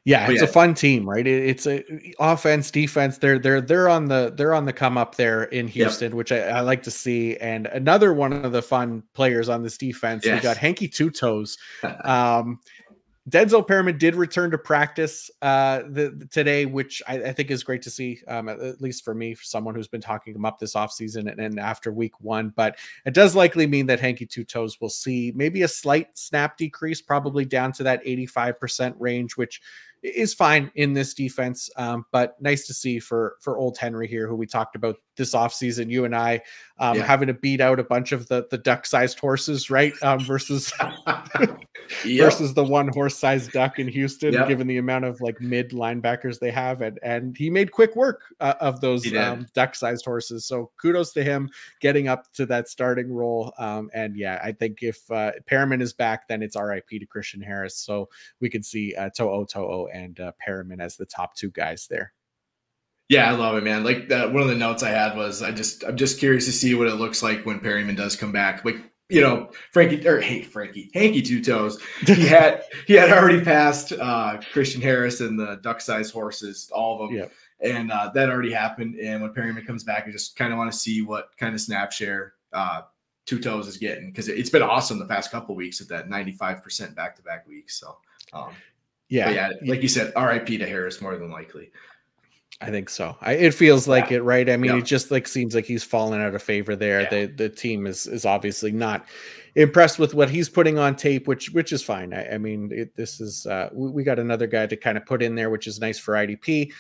Yeah, it's a fun team, right? It's a offense, defense. They're on the come up there in Houston, which I like to see. And another one of the fun players on this defense, we got Hanky Two Toes. Denzel Perriman did return to practice today, which I think is great to see, at least for me, for someone who's been talking him up this offseason and after week 1. But it does likely mean that Hanky Two Toes will see maybe a slight snap decrease, probably down to that 85% range, which is fine in this defense. But nice to see for old Henry here, who we talked about this offseason, you and I, having to beat out a bunch of the duck-sized horses, right? Versus versus the one horse-sized duck in Houston, given the amount of like mid linebackers they have. And he made quick work of those duck-sized horses. So kudos to him getting up to that starting role. And yeah, I think if Perriman is back, then it's RIP to Christian Harris. So we could see To'o and Perriman as the top 2 guys there. Yeah, I love it, man. Like one of the notes I had was I'm just curious to see what it looks like when Perriman does come back. Like Hanky Two Toes. He had already passed Christian Harris and the duck size horses, all of them. Yeah. And that already happened. And when Perryman comes back, I just kind of want to see what kind of snap share Two Toes is getting, because it's been awesome the past couple of weeks at that 95% back-to-back weeks. So, yeah, like you said, RIP to Harris more than likely. I think so. It feels like it, right? I mean, it just seems like he's fallen out of favor there. Yeah. The team is obviously not impressed with what he's putting on tape, which is fine. I mean, this is we got another guy to kind of put in there, which is nice for IDP.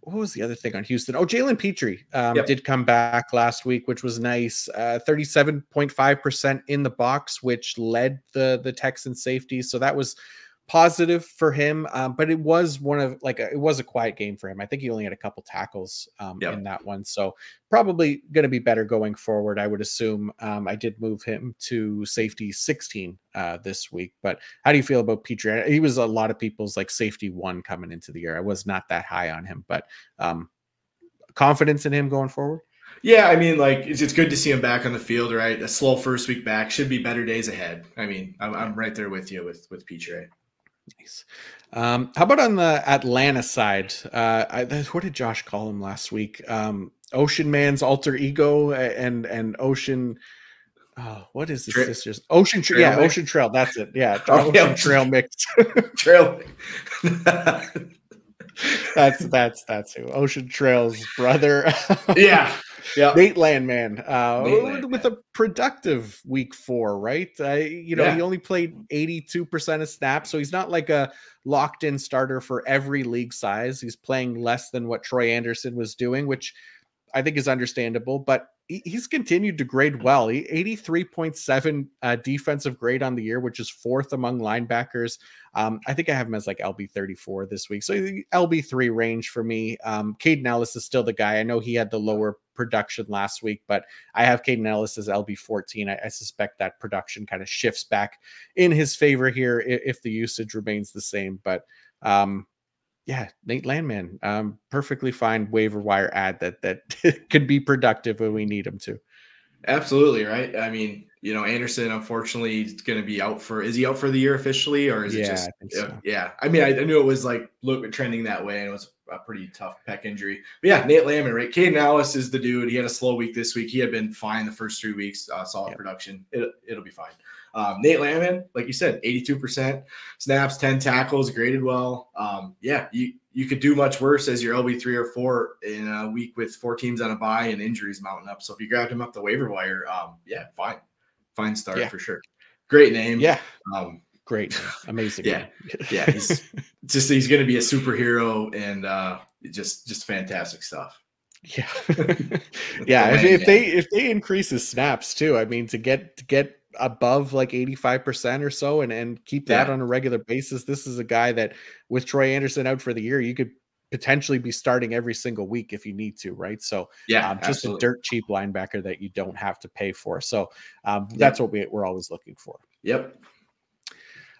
What was the other thing on Houston? Oh, Jalen Petrie did come back last week, which was nice. 37.5% in the box, which led the Texans safety. So that was positive for him. But it was it was a quiet game for him. I think he only had a couple tackles in that one. So probably going to be better going forward, I would assume. I did move him to safety 16 this week. But how do you feel about Petrie? He was a lot of people's safety 1 coming into the year. I was not that high on him, but confidence in him going forward. Yeah, I mean, it's good to see him back on the field, right? A slow first week back, should be better days ahead. I mean, I'm right there with you with Petrie. Nice. How about on the Atlanta side? What did Josh call him last week? Ocean Man's alter ego and Ocean. What is his sister's? Ocean Trail. Yeah, Ocean Trail. That's it. Yeah, Ocean Trail mix. Trail. That's who. Ocean Trail's brother. Yeah. Nate Landman with a productive week 4, right? He only played 82% of snaps, so he's not like a locked-in starter for every league size. He's playing less than what Troy Anderson was doing, which I think is understandable, but he's continued to grade well. 83.7 defensive grade on the year, which is 4th among linebackers. I think I have him as LB 34 this week. So LB 3 range for me. Caden Ellis is still the guy. I know he had the lower production last week, but I have Caden Ellis as LB 14. I suspect that production kind of shifts back in his favor here if the usage remains the same. But yeah, Nate Landman, perfectly fine waiver wire ad that could be productive when we need him to. Absolutely, right? I mean, Anderson, unfortunately, is going to be out is he out for the year officially, or is it just? I think so. Yeah, I mean, I knew it was trending that way, and it was a pretty tough pec injury. But yeah, Nate Landman, right? Caden Ellis is the dude. He had a slow week this week. He had been fine the first 3 weeks, solid production. It'll be fine. Nate Landman, like you said, 82% snaps, 10 tackles, graded well. You could do much worse as your LB 3 or 4 in a week with 4 teams on a bye and injuries mounting up. So if you grabbed him up the waiver wire, fine start for sure. Great name. Yeah. Great. Amazing. Yeah. He's going to be a superhero and just fantastic stuff. Yeah. Yeah. If they increase his snaps too, I mean, to get above 85% or so and keep that on a regular basis, this is a guy that with Troy Anderson out for the year, you could potentially be starting every single week if you need to, right? So just a dirt cheap linebacker that you don't have to pay for. So that's what we're always looking for. Yep.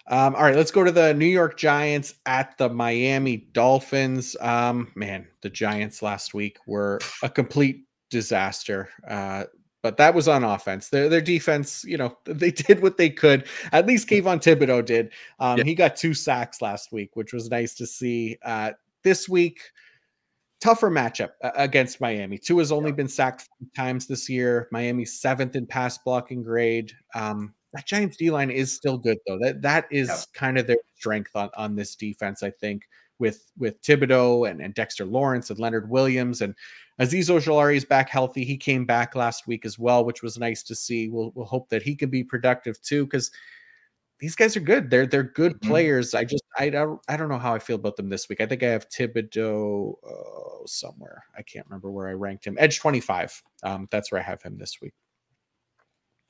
All right, let's go to the New York Giants at the Miami Dolphins. Man, the Giants last week were a complete disaster. But that was on offense. Their defense, they did what they could. At least Kayvon Thibodeau did. He got 2 sacks last week, which was nice to see. This week, tougher matchup against Miami. Tua has only been sacked 5 times this year. Miami's 7th in pass blocking grade. That Giants D-line is still good, though. That is kind of their strength on this defense, I think, with Thibodeau and Dexter Lawrence and Leonard Williams. And Azeez Ojulari is back healthy. He came back last week as well, which was nice to see. We'll hope that he can be productive too, because these guys are good. They're good players. I don't know how I feel about them this week. I think I have Thibodeau somewhere. I can't remember where I ranked him. Edge 25. That's where I have him this week.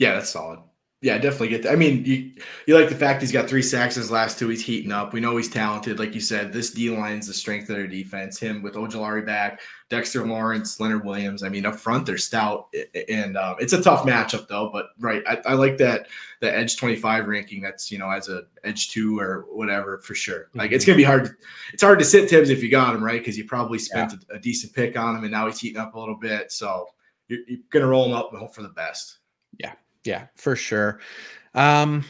Yeah, that's solid. Yeah, definitely get that. I mean, you like the fact he's got 3 sacks his last 2. He's heating up. We know he's talented. Like you said, this D-line's the strength of their defense. Him with Ojulari back, Dexter Lawrence, Leonard Williams. I mean, up front, they're stout. And it's a tough matchup, though. But, right, I like the Edge 25 ranking. That's, as a Edge 2 or whatever, for sure. Like, it's going to be hard. It's hard to sit Tibbs if you got him, right? Because you probably spent a decent pick on him, and now he's heating up a little bit. So you're going to roll him up and hope for the best. Yeah, for sure. Um,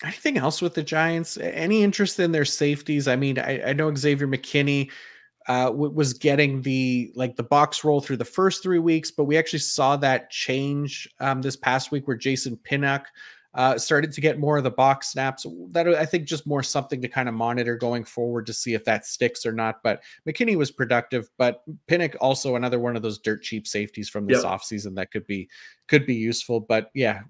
Anything else with the Giants? Any interest in their safeties? I mean, I know Xavier McKinney was getting the box roll through the first 3 weeks, but we actually saw that change this past week where Jason Pinnock started to get more of the box snaps. That I think just more something to kind of monitor going forward to see if that sticks or not. But McKinney was productive, but Pinnock also another one of those dirt cheap safeties from this Yep. offseason that could be useful. But yeah,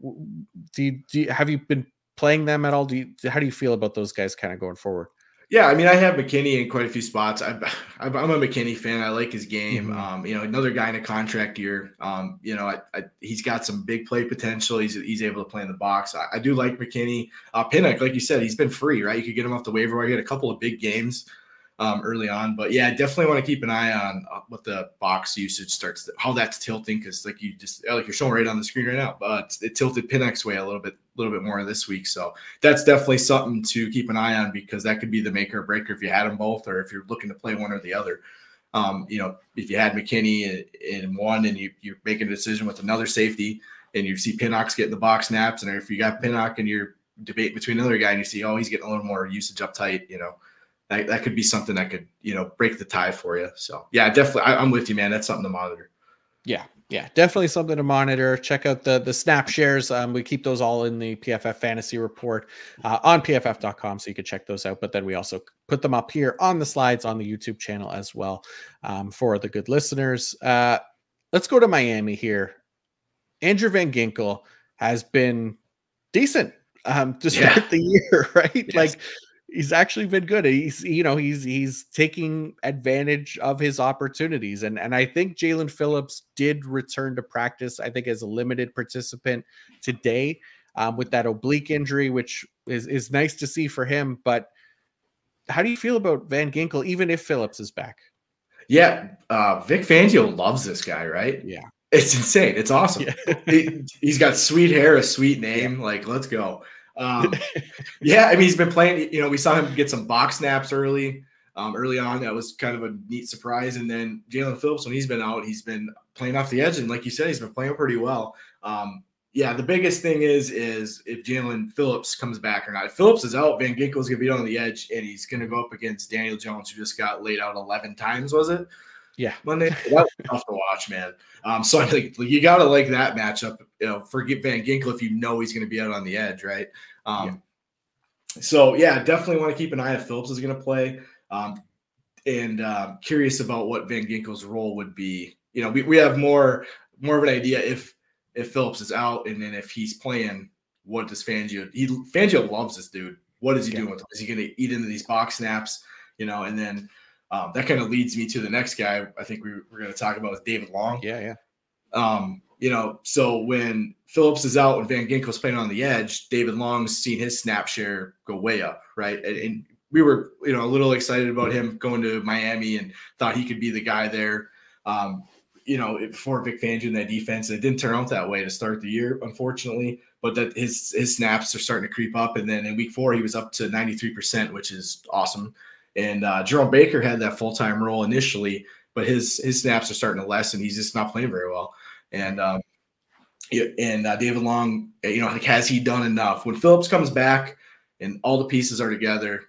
have you been playing them at all? How do you feel about those guys kind of going forward? Yeah, I mean, I have McKinney in quite a few spots. I'm a McKinney fan. I like his game. Mm-hmm. Another guy in a contract year. He's got some big play potential. He's able to play in the box. I do like McKinney. Pinnock, like you said, he's been free, right? You could get him off the waiver wire. He had a couple of big games early on, but yeah, I definitely want to keep an eye on what the box usage starts, how that's tilting, because like you're showing right on the screen right now, but it tilted Pinnock's way a little bit more this week. So that's definitely something to keep an eye on, because that could be the maker or breaker if you had them both, or if you're looking to play one or the other. If you had McKinney in one and you're making a decision with another safety and you see Pinnock's getting the box snaps, and if you got Pinnock and you're debating between another guy and you see, oh, he's getting a little more usage uptight, that could be something that could, break the tie for you. So yeah, definitely. I'm with you, man. That's something to monitor. Yeah, definitely something to monitor. Check out the snap shares. We keep those all in the PFF fantasy report on pff.com, so you can check those out. But then we also put them up here on the slides on the YouTube channel as well for the good listeners. Let's go to Miami here. Andrew Van Ginkel has been decent to start the year, right? Yes. Like, he's actually been good. He's taking advantage of his opportunities. And I think Jalen Phillips did return to practice, I think, as a limited participant today with that oblique injury, which is nice to see for him. But how do you feel about Van Ginkel, even if Phillips is back? Yeah. Vic Fangio loves this guy, right? Yeah. It's insane. It's awesome. Yeah. He's got sweet hair, a sweet name. Yeah. Like, let's go. Yeah, I mean, he's been playing, we saw him get some box snaps early on. That was kind of a neat surprise. And then Jalen Phillips, when he's been out, he's been playing off the edge. And like you said, he's been playing pretty well. Yeah, the biggest thing is if Jalen Phillips comes back or not. If Phillips is out, Van Ginkel's going to be on the edge, and he's going to go up against Daniel Jones, who just got laid out 11 times, was it? Yeah. Monday. That was tough to watch, man. So I think you got to like that matchup, for Van Ginkel if he's going to be out on the edge, right? So yeah, definitely want to keep an eye if Phillips is going to play, and curious about what Van Ginkel's role would be. We have more of an idea if Phillips is out, and then if he's playing, what does Fangio loves this dude. What is he doing with him? Is he going to eat into these box snaps? And then that kind of leads me to the next guy I think we're going to talk about is David Long. Yeah. So when Phillips is out and Van Ginkel's playing on the edge, David Long's seen his snap share go way up, right? And we were, a little excited about him going to Miami and thought he could be the guy there, for Vic Fangio in that defense. It didn't turn out that way to start the year, unfortunately, but that his snaps are starting to creep up. And then in week 4, he was up to 93%, which is awesome. And Jerome Baker had that full-time role initially, but his snaps are starting to lessen. He's just not playing very well. And David Long, has he done enough? When Phillips comes back and all the pieces are together,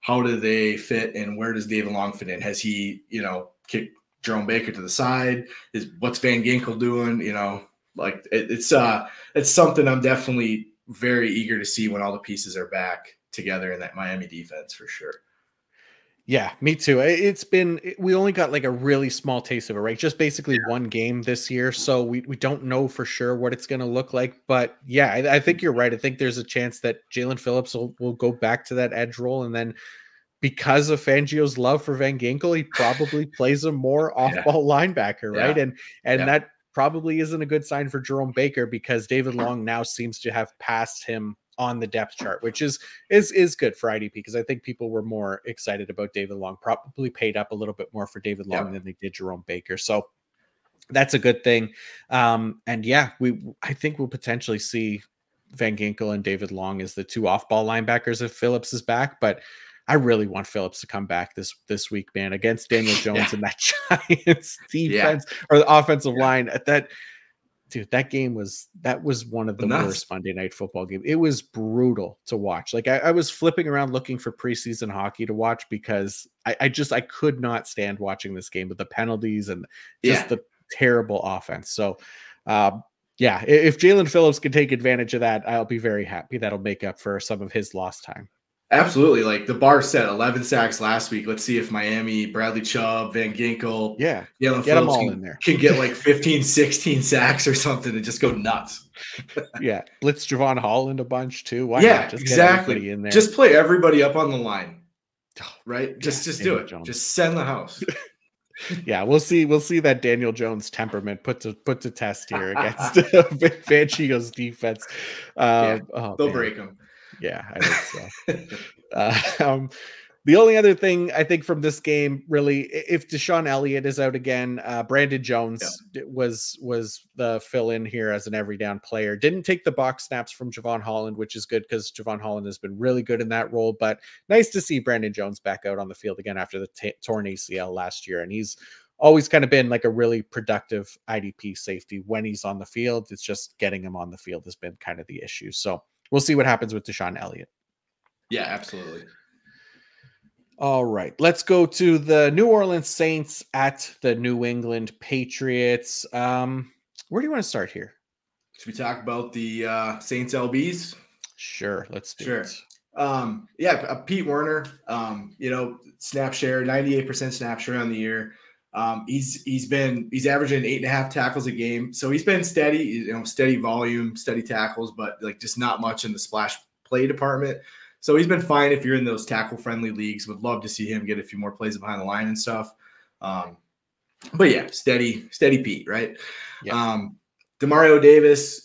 how do they fit, and where does David Long fit in? Has he, kicked Jerome Baker to the side? What's Van Ginkel doing? It's something I'm definitely very eager to see when all the pieces are back together in that Miami defense for sure. Yeah, me too. We only got like a really small taste of it, right? Just basically one game this year. So we don't know for sure what it's going to look like. But yeah, I think you're right. I think there's a chance that Jalen Phillips will go back to that edge role. And then because of Fangio's love for Van Ginkel, he probably plays a more off-ball linebacker, right? And that probably isn't a good sign for Jerome Baker, because David Long now seems to have passed him on the depth chart, which is good for IDP, because I think people were more excited about David Long, probably paid up a little bit more for David Long than they did Jerome Baker. So that's a good thing. And yeah, I think we'll potentially see Van Ginkel and David Long as the two off-ball linebackers if Phillips is back, but I really want Phillips to come back this week, man, against Daniel Jones and that Giants defense or the offensive line. That Dude, that was one of the Nuts. worst Monday Night Football games. It was brutal to watch. Like I was flipping around looking for preseason hockey to watch because I could not stand watching this game with the penalties and just the terrible offense. So, yeah, if Jalen Phillips can take advantage of that, I'll be very happy. That'll make up for some of his lost time. Absolutely. Like the bar set 11 sacks last week. Let's see if Miami, Bradley Chubb, Van Ginkel, Jalen Phillips all in there can get like 15, 16 sacks or something and just go nuts. Blitz Javon Holland a bunch too. Why not? Just exactly. Get everybody in there. Just play everybody up on the line, right? Just do it. Jones. Just send the house. We'll see that Daniel Jones temperament put to test here against Fangio's defense. They'll break them. Yeah, I think so. The only other thing I think from this game, really, if Deshaun Elliott is out again, Brandon Jones was the fill-in here as an every down player. Didn't take the box snaps from Javon Holland, which is good because Javon Holland has been really good in that role. But nice to see Brandon Jones back out on the field again after the torn ACL last year. And he's always kind of been like a really productive IDP safety when he's on the field. It's just getting him on the field has been kind of the issue. So we'll see what happens with Deshaun Elliott. Yeah, absolutely. All right, let's go to the New Orleans Saints at the New England Patriots. Where do you want to start here? Should we talk about the Saints LBs? Sure, let's do it. Pete Werner, snap share, 98% snap share on the year. He's averaging 8.5 tackles a game. So he's been steady, steady volume, steady tackles, but like just not much in the splash play department. So he's been fine if you're in those tackle-friendly leagues. Would love to see him get a few more plays behind the line and stuff. But yeah, steady Pete, right? Yeah. Demario Davis,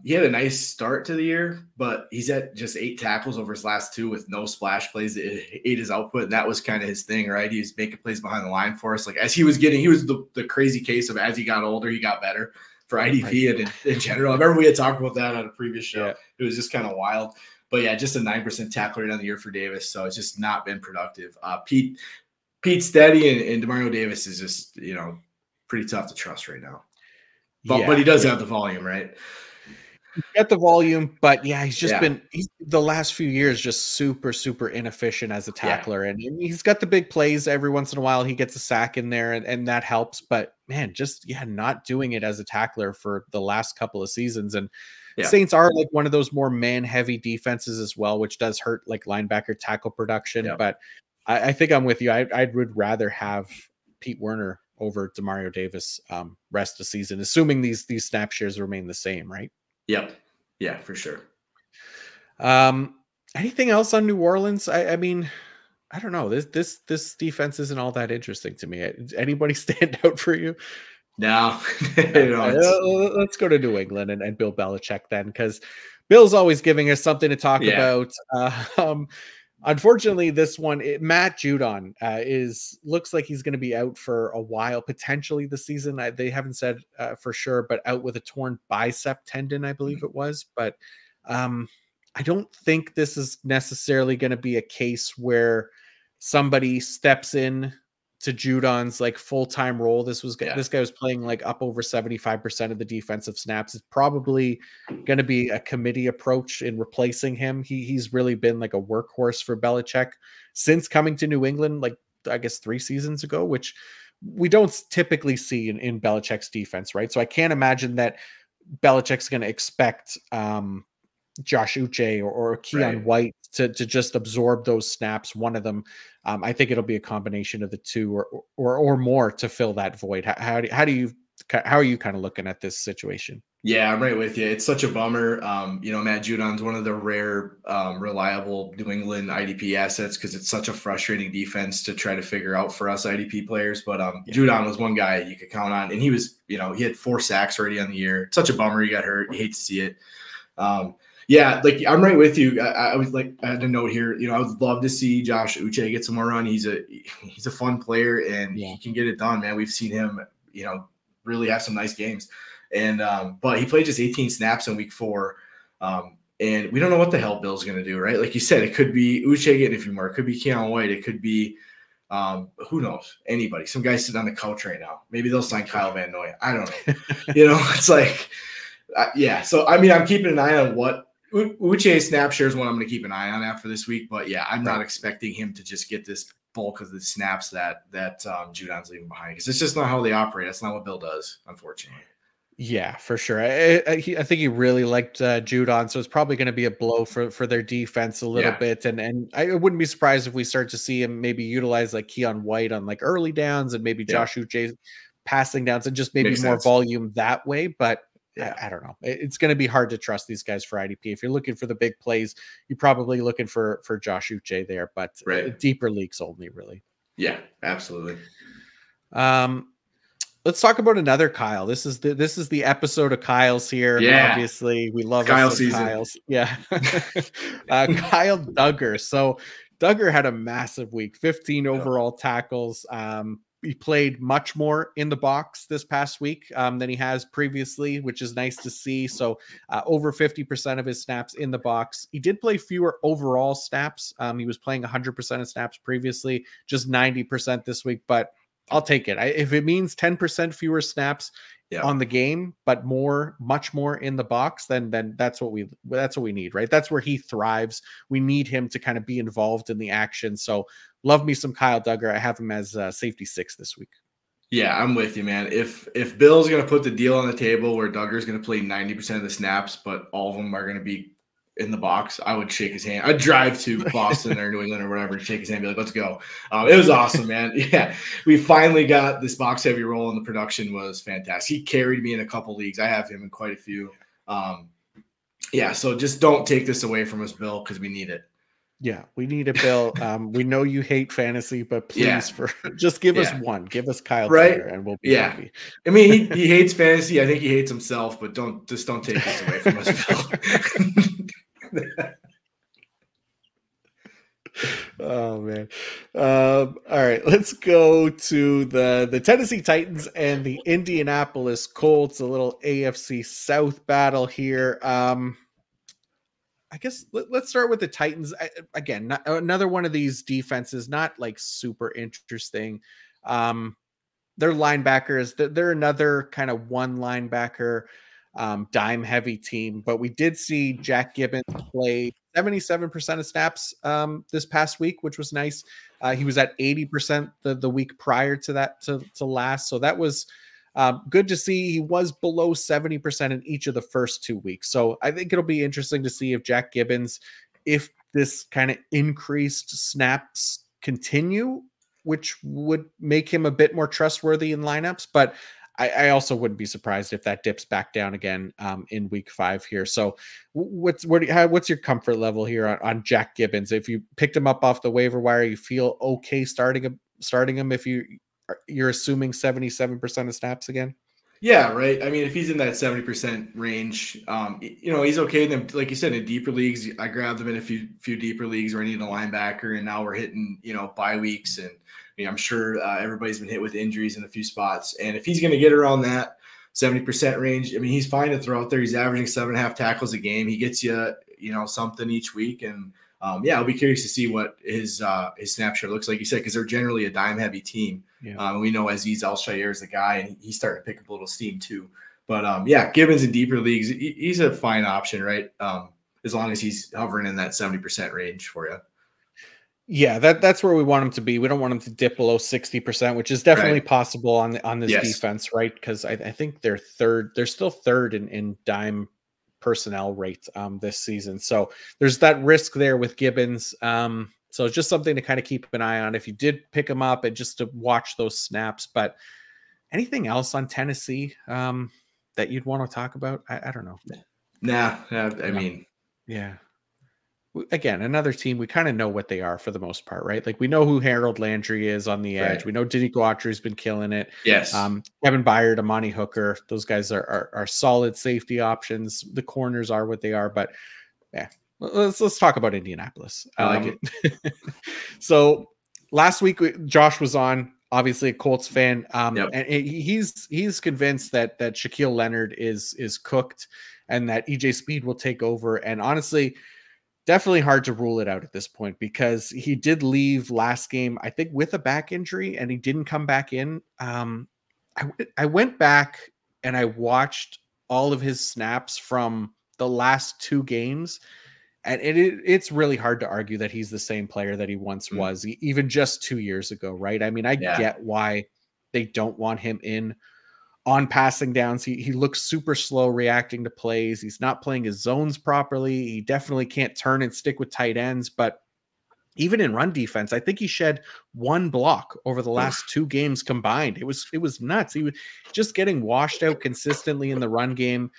he had a nice start to the year, but he's at just 8 tackles over his last 2 with no splash plays. It ate his output, and that was kind of his thing, right? He was making plays behind the line for us. Like as he was the crazy case of as he got older, he got better for IDP and in general. I remember we had talked about that on a previous show. Yeah. It was just kind of wild. But yeah, just a 9% tackle rate on the year for Davis. So it's just not been productive. Pete's steady and Demario Davis is just, pretty tough to trust right now. But he does have the volume, right? He's got the volume, but he's just been the last few years just super, super inefficient as a tackler. And he's got the big plays every once in a while. He gets a sack in there and that helps. But man, just not doing it as a tackler for the last couple of seasons. And Saints are like one of those more man-heavy defenses as well, which does hurt like linebacker tackle production. Yeah. But I think I'm with you. I would rather have Pete Werner over Demario Davis rest of the season, assuming these snap shares remain the same, right? Yep. Yeah, for sure. Anything else on New Orleans? I mean, I don't know. This defense isn't all that interesting to me. Anybody stand out for you? No. Let's go to New England and Bill Belichick then, because Bill's always giving us something to talk about. Unfortunately, this one, Matt Judon looks like he's going to be out for a while, potentially the season. They haven't said for sure, but out with a torn bicep tendon, I believe it was. But I don't think this is necessarily going to be a case where somebody steps in to Judon's like full-time role. This guy was playing like up over 75% of the defensive snaps. It's probably going to be a committee approach in replacing him. He's really been like a workhorse for Belichick since coming to New England, like I guess 3 seasons ago, which we don't typically see in Belichick's defense, right? So I can't imagine that Belichick's going to expect Josh Uche or Keon White to just absorb those snaps. One of them, I think it'll be a combination of the two or more to fill that void. How are you kind of looking at this situation? Yeah, I'm right with you. It's such a bummer. Matt Judon's one of the rare, reliable New England IDP assets because it's such a frustrating defense to try to figure out for us IDP players. But Judon was one guy you could count on, and he was, he had 4 sacks already on the year. It's such a bummer he got hurt. You hate to see it. Like I'm right with you. I was like, I had a note here. I would love to see Josh Uche get some more run. He's a fun player and he can get it done, man. We've seen him, really have some nice games. And but he played just 18 snaps in week 4. And we don't know what the hell Bill's going to do, right? Like you said, it could be Uche getting a few more. It could be Keon White. It could be Who knows? Anybody. Some guy sitting on the couch right now. Maybe they'll sign Kyle Van Noy. I don't know. It's like, yeah. So, I mean, I'm keeping an eye on what Uche snap share is what I'm going to keep an eye on after this week. But yeah, I'm not expecting him to just get this bulk of the snaps that Judon's leaving behind, because it's just not how they operate. That's not what Bill does, unfortunately. Yeah, for sure. I think he really liked Judon, so it's probably going to be a blow for their defense a little bit. And I wouldn't be surprised if we start to see him maybe utilize like Keon White on like early downs, and maybe Josh Uche passing downs, and just maybe Makes more sense. volume that way. But I don't know. It's going to be hard to trust these guys for IDP. If you're looking for the big plays, you're probably looking for Josh Uche there, but deeper leagues only, really. Yeah, absolutely. Let's talk about another Kyle. This is the episode of Kyle's here. Yeah. Obviously, we love Kyle season. Kyle's. Yeah. Kyle Duggar. So Duggar had a massive week, 15 overall tackles. He played much more in the box this past week than he has previously, which is nice to see. So over 50% of his snaps in the box. He did play fewer overall snaps. He was playing 100% of snaps previously, just 90% this week, but I'll take it. If it means 10% fewer snaps on the game, but much more in the box, then that's what we need, right? That's where he thrives. We need him to kind of be involved in the action. So love me some Kyle Duggar. I have him as safety 6 this week. Yeah, I'm with you, man. If Bill's going to put the deal on the table where Duggar's going to play 90% of the snaps, but all of them are going to be in the box, I would shake his hand. I'd drive to Boston or New England or whatever and shake his hand and be like, let's go. It was awesome, man. Yeah, we finally got this box heavy role, and the production was fantastic. He carried me in a couple leagues. I have him in quite a few. So just don't take this away from us, Bill, because we need it. Yeah, we need it, Bill. We know you hate fantasy, but please, just give us one. Give us Kyle Duggar, and we'll be happy. I mean, he hates fantasy. I think he hates himself, but don't take this away from us, Bill. Oh man. All right, let's go to the Tennessee Titans and the Indianapolis Colts, a little AFC South battle here. I guess let's start with the Titans. Again, another one of these defenses, not like super interesting. Their linebackers, they're another kind of one linebacker dime heavy team, but we did see Jack Gibbons play 77% of snaps this past week, which was nice. He was at 80% the week prior to that to last, so that was good to see. He was below 70% in each of the first 2 weeks, so I think it'll be interesting to see if Jack Gibbons, if this kind of increased snaps continue, which would make him a bit more trustworthy in lineups, but I also wouldn't be surprised if that dips back down again in week 5 here. So what's your comfort level here on Jack Gibbons? If you picked him up off the waiver wire, you feel okay starting him if you're assuming 77% of snaps again? Yeah, right. I mean, if he's in that 70% range, he's okay. Then, like you said, in deeper leagues, I grabbed him in a few deeper leagues where I need a linebacker, and now we're hitting, bye weeks, and I'm sure everybody's been hit with injuries in a few spots. And if he's going to get around that 70% range, I mean, he's fine to throw out there. He's averaging 7.5 tackles a game. He gets you, something each week. And I'll be curious to see what his snapshot looks like. You said, because they're generally a dime heavy team. Yeah. We know Azeez Al-Shaair is the guy, and he's starting to pick up a little steam too. But Gibbons in deeper leagues, he's a fine option, right? As long as he's hovering in that 70% range for you. Yeah, that's where we want him to be. We don't want him to dip below 60%, which is definitely possible on this defense, right? Because I think they're still third in dime personnel rate this season. So there's that risk there with Gibbons. So it's just something to kind of keep an eye on if you did pick him up, and just to watch those snaps. But anything else on Tennessee that you'd want to talk about? I don't know. I mean, yeah. Again, another team, we kind of know what they are for the most part, right? Like, we know who Harold Landry is on the edge. We know Denico Autry's been killing it. Yes. Kevin Byard, Amani Hooker, those guys are solid safety options. The corners are what they are, but yeah, let's talk about Indianapolis. I like it. So last week, Josh was on, obviously a Colts fan, and he's convinced that Shaquille Leonard is cooked, and that EJ Speed will take over. And honestly, definitely hard to rule it out at this point because he did leave last game, I think, with a back injury, and he didn't come back in. I went back and I watched all of his snaps from the last 2 games, and it's really hard to argue that he's the same player that he once was, even just 2 years ago, right? I mean, I get why they don't want him in on passing downs. He looks super slow reacting to plays. He's not playing his zones properly. He definitely can't turn and stick with tight ends, but even in run defense, I think he shed 1 block over the last 2 games combined. It was nuts. He was just getting washed out consistently in the run game.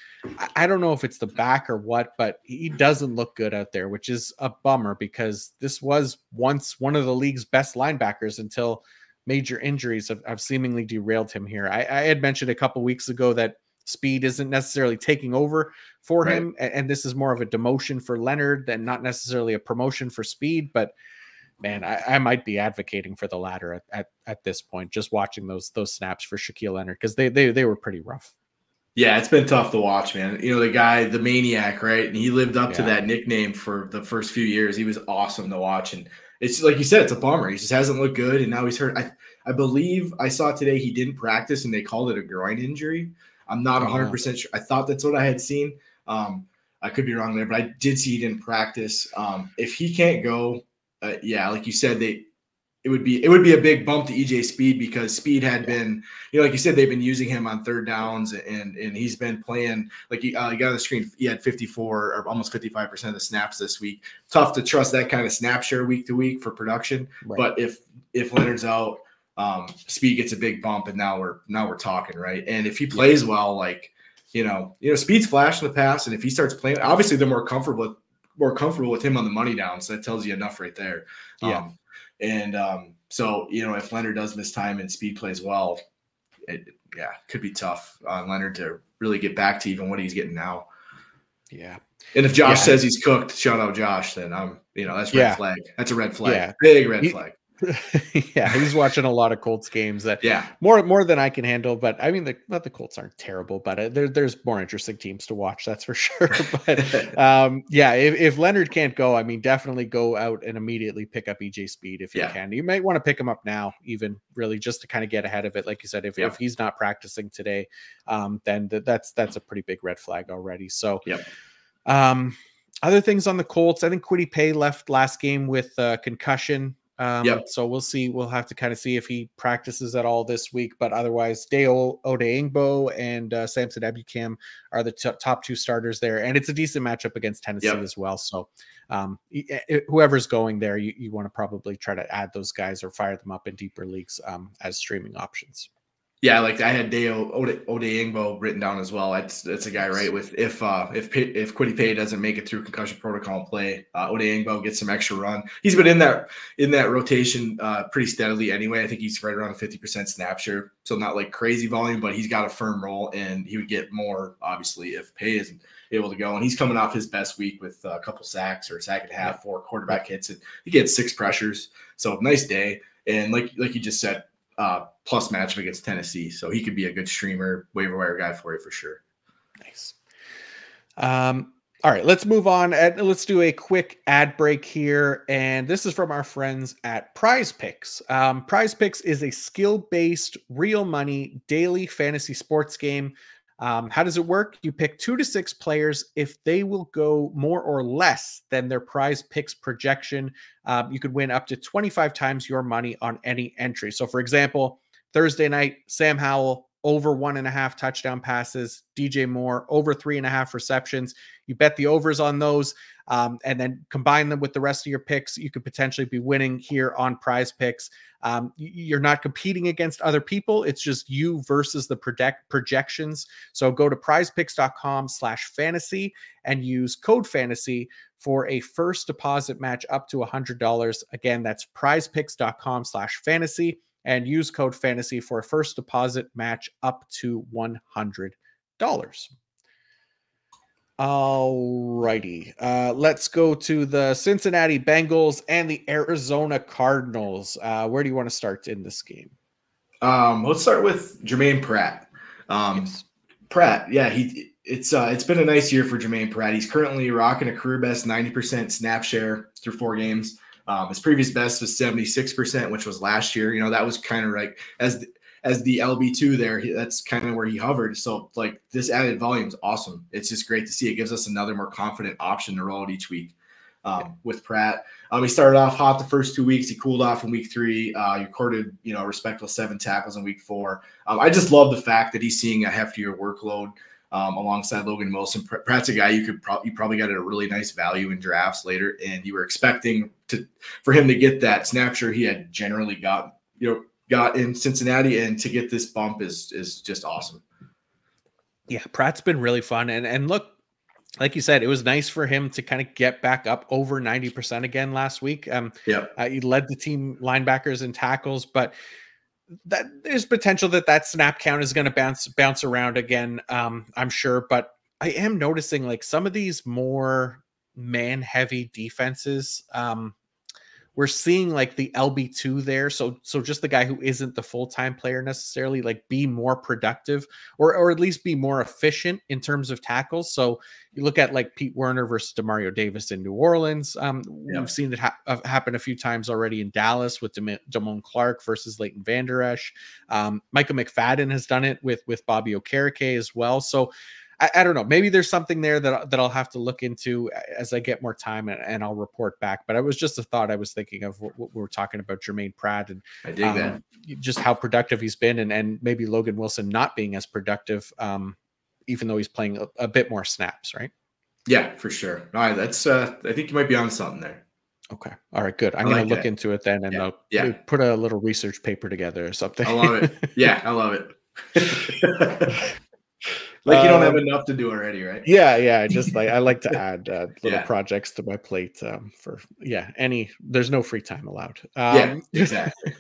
I don't know if it's the back or what, but he doesn't look good out there, which is a bummer because this was once one of the league's best linebackers until major injuries have seemingly derailed him here. I had mentioned a couple weeks ago that speed isn't necessarily taking over for him, and this is more of a demotion for Leonard than not necessarily a promotion for speed. But man, I might be advocating for the latter at this point, just watching those snaps for Shaquille Leonard, because they were pretty rough. Yeah, it's been tough to watch, man. You know, the guy, the maniac, right? And he lived up to that nickname for the first few years. He was awesome to watch. And it's like you said, it's a bummer. He just hasn't looked good. And now he's hurt. I believe I saw today he didn't practice and they called it a groin injury. I'm not 100% sure. I thought that's what I had seen. I could be wrong there, but I did see he didn't practice. If he can't go, like you said, it would be a big bump to EJ Speed, because Speed had been, like you said, they've been using him on third downs, and he's been playing, like you got on the screen, he had 54 or almost 55% of the snaps this week. Tough to trust that kind of snap share week to week for production. Right. But if Leonard's out, Speed gets a big bump, and now we're talking, right? And if he plays well, like, Speed's flashed in the past, and if he starts playing, obviously they're more comfortable with him on the money down. So that tells you enough right there. So, if Leonard does miss time and Speed plays well, it could be tough on Leonard to really get back to even what he's getting now. Yeah. And if Josh says he's cooked, shout out Josh, then that's red flag. That's a red flag. Yeah. Big red flag. He's watching a lot of Colts games that more than I can handle. But I mean, the Colts aren't terrible, but there's more interesting teams to watch, that's for sure. But if Leonard can't go, I mean, definitely go out and immediately pick up EJ Speed if you can. You might want to pick him up now, even really just to kind of get ahead of it. Like you said, if he's not practicing today, then that's a pretty big red flag already. So other things on the Colts, I think Kwity Paye left last game with concussion. So we'll see. We'll have to kind of see if he practices at all this week. But otherwise, Deo Odeingbo and Samson Ebukam are the top 2 starters there. And it's a decent matchup against Tennessee as well. So whoever's going there, you want to probably try to add those guys or fire them up in deeper leagues as streaming options. Yeah, like I had Deo Odeingbo written down as well. That's a guy, right? With if Kwity Paye doesn't make it through concussion protocol and play, Odeingbo gets some extra run. He's been in that rotation pretty steadily anyway. I think he's right around a 50% snap share, so not like crazy volume, but he's got a firm role, and he would get more obviously if Paye isn't able to go. And he's coming off his best week with a couple sacks or a sack and a half, 4 quarterback hits, and he gets 6 pressures. So nice day. And like you just said, plus matchup against Tennessee, so he could be a good streamer, waiver wire guy for you for sure. Nice. All right, let's move on. Let's do a quick ad break here, and this is from our friends at Prize Picks. Prize Picks is a skill-based, real money daily fantasy sports game. How does it work? You pick 2 to 6 players. If they will go more or less than their Prize Picks projection, you could win up to 25 times your money on any entry. So, for example, Thursday night, Sam Howell over 1.5 touchdown passes, DJ Moore over 3.5 receptions. You bet the overs on those, and then combine them with the rest of your picks. You could potentially be winning here on Prize Picks. You're not competing against other people. It's just you versus the projections. So go to prizepicks.com/fantasy and use code fantasy for a first deposit match up to $100. Again, that's prizepicks.com/fantasy and use code fantasy for a first deposit match up to $100. All righty. Let's go to the Cincinnati Bengals and the Arizona Cardinals. Where do you want to start in this game? Let's start with Jermaine Pratt. Pratt, it's been a nice year for Jermaine Pratt. He's currently rocking a career best 90% snap share through 4 games. His previous best was 76%, which was last year. That was kind of like as the LB2 there, that's kind of where he hovered. So like this added volume is awesome. It's just great to see. It gives us another more confident option to roll it each week with Pratt. He started off hot the first 2 weeks. He cooled off in week 3. He recorded, a respectable 7 tackles in week 4. I just love the fact that he's seeing a heftier workload alongside Logan Wilson. Pratt's a guy you probably got at a really nice value in drafts later, and you were expecting for him to get that snap share he had generally got in Cincinnati, and to get this bump is just awesome. Yeah, Pratt's been really fun, and look, like you said, it was nice for him to kind of get back up over 90% again last week. He led the team linebackers and tackles, but that there's potential that snap count is going to bounce around again. I'm sure, but I am noticing like some of these more man heavy defenses, we're seeing like the LB2 there. So just the guy who isn't the full-time player necessarily, like be more productive or at least be more efficient in terms of tackles. So you look at like Pete Werner versus Demario Davis in New Orleans. We've seen it happen a few times already in Dallas with Damone Clark versus Leighton Vander Esch. Micah McFadden has done it with Bobby Okereke as well. So I don't know. Maybe there's something there that I'll have to look into as I get more time, and I'll report back. But it was just a thought I was thinking of what we were talking about Jermaine Pratt, and I dig that. Just how productive he's been, and maybe Logan Wilson not being as productive, even though he's playing a bit more snaps, right? Yeah, for sure. All right, that's I think you might be on something there. Okay. All right, good. I'm going to look into it then, and I'll put a little research paper together or something. I love it. Yeah, I love it. Like you don't have enough to do already, right? Yeah. Just like I like to add little projects to my plate there's no free time allowed. Exactly.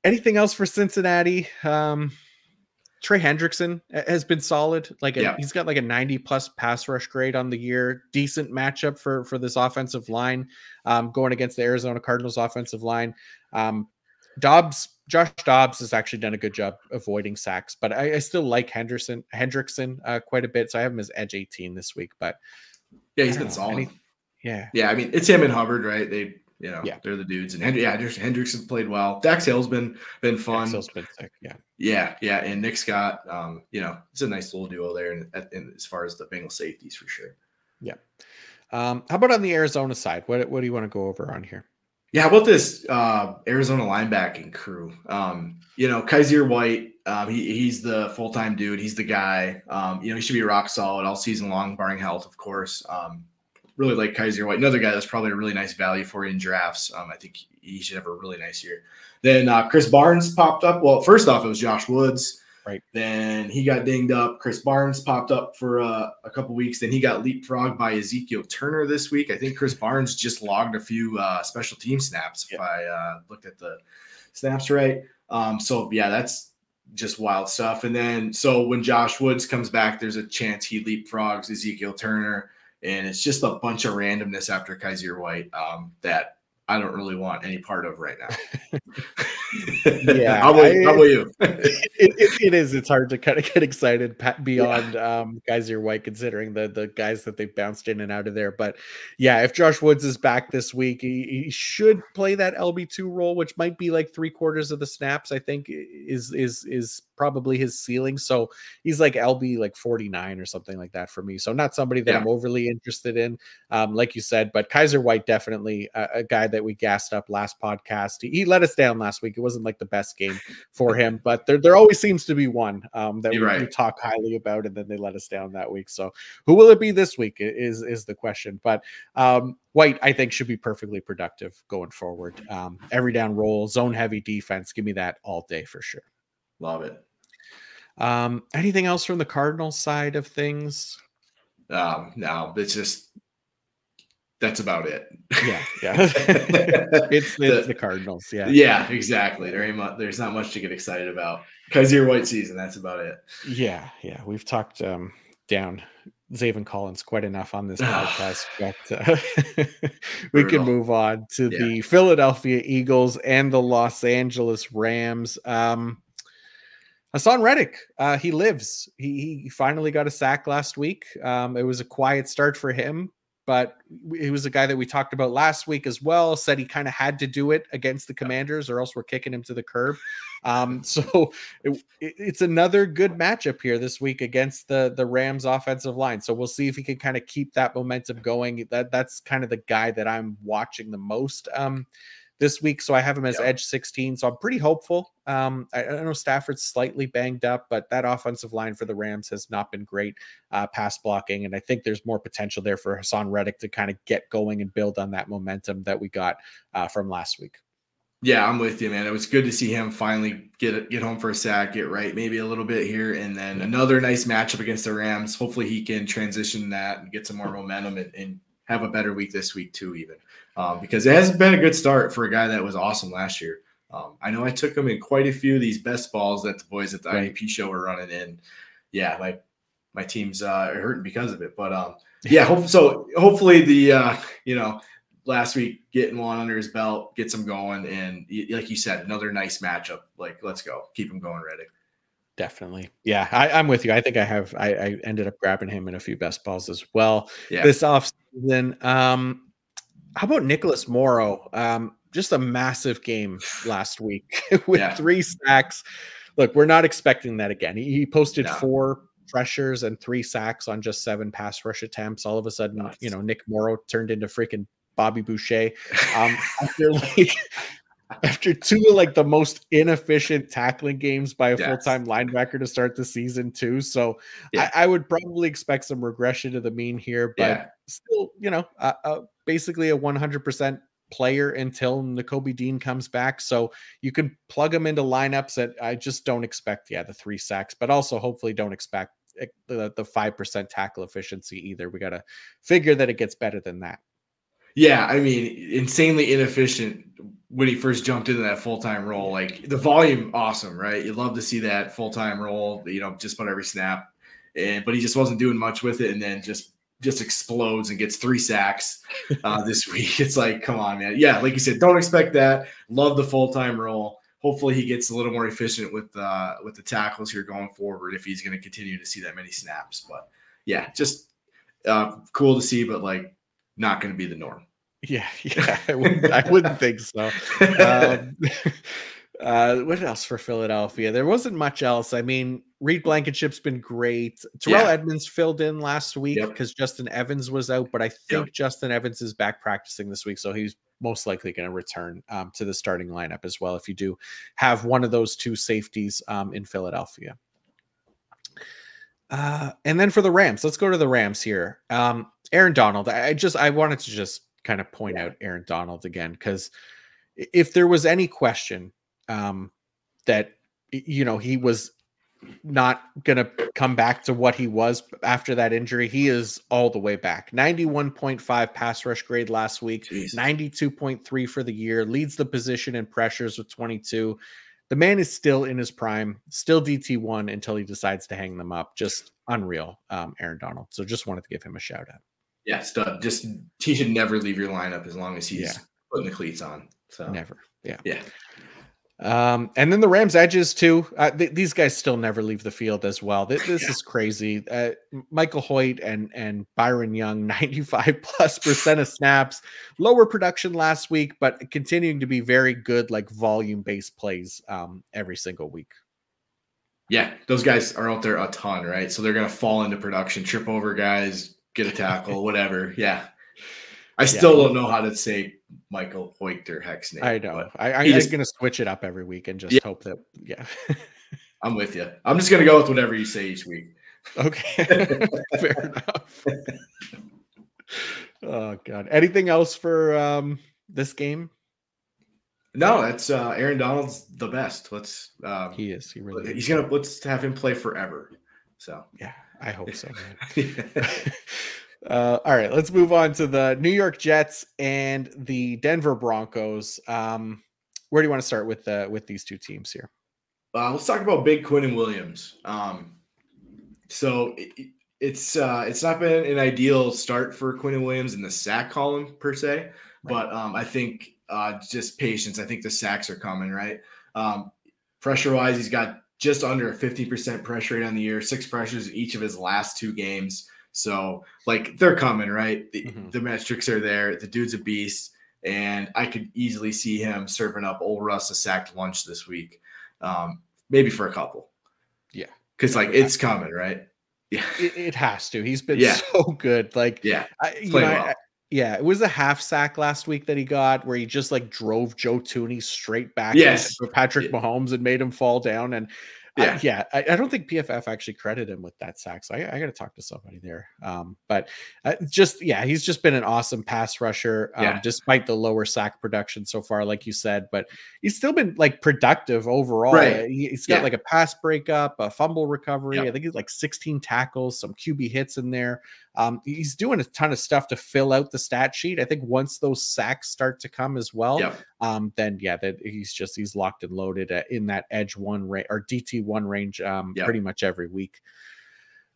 Anything else for Cincinnati? Trey Hendrickson has been solid. He's got like a 90+ pass rush grade on the year. Decent matchup for this offensive line, going against the Arizona Cardinals offensive line. Josh Dobbs has actually done a good job avoiding sacks, but I still like Hendrickson quite a bit. So I have him as edge 18 this week, but he's been solid. Yeah. I mean, it's him and Hubbard, right? They're the dudes, and Hendrickson played well. Dax Hill's been fun. Dax Hill's been sick. Yeah. And Nick Scott, it's a nice little duo there, and as far as the Bengal safeties for sure. Yeah. How about on the Arizona side? What do you want to go over on here? Yeah, how about this Arizona linebacking crew? Kaiser White, he's the full-time dude. He's the guy. He should be rock solid all season long, barring health, of course. Really like Kaiser White. Another guy that's probably a really nice value for you in drafts. I think he should have a really nice year. Then Chris Barnes popped up. Well, first off, it was Josh Woods. Right. Then he got dinged up. Chris Barnes popped up for a couple weeks. Then he got leapfrogged by Ezekiel Turner this week. I think Chris Barnes just logged a few special team snaps if I looked at the snaps right. That's just wild stuff. And then so when Josh Woods comes back, there's a chance he leapfrogs Ezekiel Turner. And it's just a bunch of randomness after Kaiser White that I don't really want any part of right now. Yeah. How about you? It is. It's hard to kind of get excited beyond Kaiser White, considering the guys that they bounced in and out of there. But yeah, if Josh Woods is back this week, he should play that LB2 role, which might be like 3/4 of the snaps, I think is probably his ceiling. So he's like LB like 49 or something like that for me. So not somebody that I'm overly interested in, like you said, but Kaiser White, definitely a guy that we gassed up last podcast. He let us down last week. It wasn't like the best game for him, but there always seems to be one that we talk highly about, and then they let us down that week. So who will it be this week is the question. But White, I think, should be perfectly productive going forward. Every down roll, zone heavy defense. Give me that all day for sure. Love it. Anything else from the Cardinals side of things? No, it's just that's about it. Yeah. it's the Cardinals. Yeah, exactly. There's not much to get excited about. Kaiser White season, that's about it. Yeah. We've talked down Zaven Collins quite enough on this podcast, but we can move on to the Philadelphia Eagles and the Los Angeles Rams. Hassan Reddick, he lives. He finally got a sack last week. It was a quiet start for him, but he was a guy that we talked about last week as well. Said he kind of had to do it against the Commanders, or else we're kicking him to the curb. So it's another good matchup here this week against the Rams offensive line. So we'll see if he can kind of keep that momentum going. That's kind of the guy that I'm watching the most this week. So I have him as edge 16. So I'm pretty hopeful. I know Stafford's slightly banged up, but that offensive line for the Rams has not been great pass blocking. And I think there's more potential there for Hassan Reddick to kind of get going and build on that momentum that we got from last week. Yeah, I'm with you, man. It was good to see him finally get home for a sack, get right maybe a little bit here, and then another nice matchup against the Rams. Hopefully he can transition that and get some more momentum and have a better week this week too, even because it hasn't been a good start for a guy that was awesome last year. I know I took him in quite a few of these best balls that the boys at the IDP show were running in. Yeah, my team's are hurting because of it. But yeah, hopefully the last week getting one under his belt gets him going, and like you said, another nice matchup. Like, let's go, keep him going, Reddick. Definitely. Yeah, I'm with you. I think I ended up grabbing him in a few best balls as well this offseason. How about Nicholas Morrow? Just a massive game last week with 3 sacks. Look, we're not expecting that again. He posted 4 pressures and 3 sacks on just 7 pass rush attempts. All of a sudden, Nick Morrow turned into freaking Bobby Boucher. After 2 of the most inefficient tackling games by a full-time linebacker to start the season too. So I would probably expect some regression to the mean here, but still, basically a 100% player until Nakobe Dean comes back. So you can plug him into lineups that I just don't expect. The 3 sacks, but also hopefully don't expect the 5% tackle efficiency either. We got to figure that it gets better than that. Yeah, I mean, insanely inefficient when he first jumped into that full-time role. Like, the volume, awesome, right? You love to see that full-time role, just about every snap. But he just wasn't doing much with it, and then just explodes and gets 3 sacks this week. It's like, come on, man. Yeah, like you said, don't expect that. Love the full-time role. Hopefully he gets a little more efficient with the tackles here going forward if he's going to continue to see that many snaps. But, yeah, just cool to see, but, not going to be the norm. Yeah, I wouldn't think so. What else for Philadelphia? There wasn't much else. I mean, Reed Blankenship's been great. Terrell Edmonds filled in last week because Justin Evans was out, but I think Justin Evans is back practicing this week, so he's most likely going to return to the starting lineup as well if you do have one of those 2 safeties in Philadelphia. And then for the Rams, let's go to the Rams here. Aaron Donald. I wanted to just kind of point out Aaron Donald again, because if there was any question that he was not going to come back to what he was after that injury, he is all the way back. 91.5 pass rush grade last week, 92.3 for the year, leads the position in pressures with 22. The man is still in his prime, still DT1 until he decides to hang them up. Just unreal, Aaron Donald. So just wanted to give him a shout out. Yeah, stud. Just he should never leave your lineup as long as he's putting the cleats on. So never. Yeah. And then the Rams edges too. These guys still never leave the field as well. This is crazy. Michael Hoyt and Byron Young, 95+% of snaps, lower production last week, but continuing to be very good, volume-based plays every single week. Yeah, those guys are out there a ton, right? So they're going to fall into production, trip over guys, get a tackle, whatever. Yeah. I still don't know how to say Michael Hoyt or Heck's name. I know. I'm going to switch it up every week and just hope that, I'm with you. I'm just going to go with whatever you say each week. Okay. Fair enough. Oh, God. Anything else for this game? No, that's Aaron Donald's the best. He is. He really is. Let's have him play forever. So yeah, I hope so, man. All right, let's move on to the New York Jets and the Denver Broncos. Where do you want to start with these 2 teams here? Let's talk about Big Quinnen Williams. So it's not been an ideal start for Quinnen Williams in the sack column per se, but I think just patience. I think the sacks are coming, right? Pressure wise, he's got just under a 50% pressure rate on the year, 6 pressures in each of his last 2 games. So, like, they're coming, right? The metrics are there. The dude's a beast, and I could easily see him serving up old Russ a sacked lunch this week, maybe for a couple. Yeah. Because, like, it's coming, right? Yeah. It has to. He's been so good. Like, it was a half sack last week that he got where he just, like, drove Joe Tooney straight back into Patrick Mahomes and made him fall down. And I don't think PFF actually credited him with that sack. So I got to talk to somebody there. But he's just been an awesome pass rusher, despite the lower sack production so far, like you said. But he's still been, like, productive overall. Right. He's got like a pass breakup, a fumble recovery. I think he's like 16 tackles, some QB hits in there. He's doing a ton of stuff to fill out the stat sheet. I think once those sacks start to come as well, then he's locked and loaded in that edge 1 or DT1 range pretty much every week.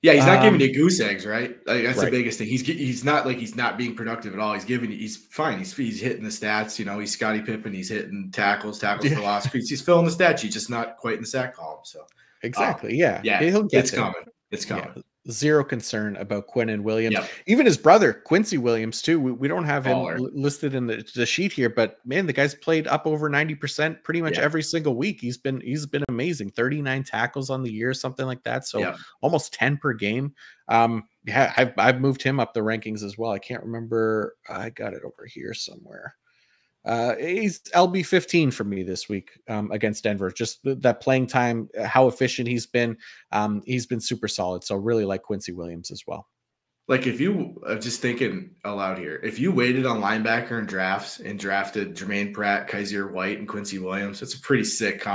Yeah, he's not giving you goose eggs, right? Like, that's the biggest thing. He's not like he's not being productive at all. He's fine. He's hitting the stats. You know, he's Scottie Pippen. He's hitting tackles for loss. He's filling the stat sheet, just not quite in the sack column. So exactly, he'll get it's coming. It's coming. Yeah. Zero concern about Quinnen Williams. Even his brother Quincy Williams too. We don't have him listed in the sheet here, but man, the guy's played up over 90% pretty much every single week. He's been amazing. 39 tackles on the year, something like that. So almost 10 per game. I've moved him up the rankings as well. I can't remember. I got it over here somewhere. He's LB 15 for me this week against Denver. Just that playing time, how efficient he's been super solid. So really like Quincy Williams as well. Like, if you just thinking aloud here, if you waited on linebacker in drafts and drafted Jermaine Pratt, Kaiser White, and Quincy Williams, it's a pretty sick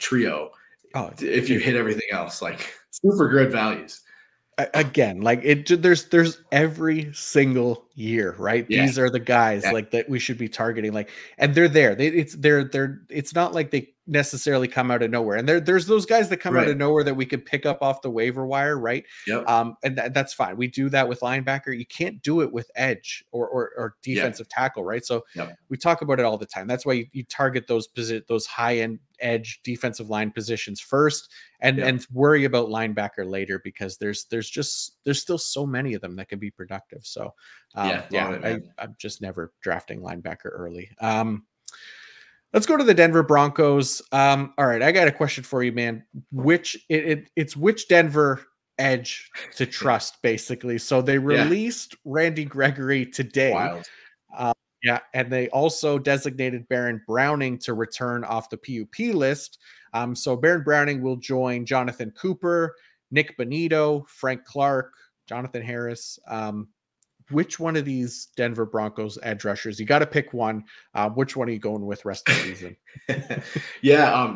trio. If you hit everything else, like, super good values. Again, like, there's every single year, right? These are the guys like that we should be targeting, like, and they're there. It's not like they necessarily come out of nowhere. And there's those guys that come out of nowhere that we could pick up off the waiver wire, right? And that's fine. We do that with linebacker. You can't do it with edge or defensive tackle, right? So we talk about it all the time. That's why you target those high end edge defensive line positions first, and worry about linebacker later, because there's still so many of them that can be productive. So I'm just never drafting linebacker early. Let's go to the Denver Broncos. All right, I got a question for you, man. Which Denver edge to trust, basically? So they released Randy Gregory today. Wild. And they also designated Baron Browning to return off the PUP list. So Baron Browning will join Jonathan Cooper, Nick Bonito, Frank Clark, Jonathan Harris. Which one of these Denver Broncos edge rushers? You got to pick one. Which one are you going with rest of the season?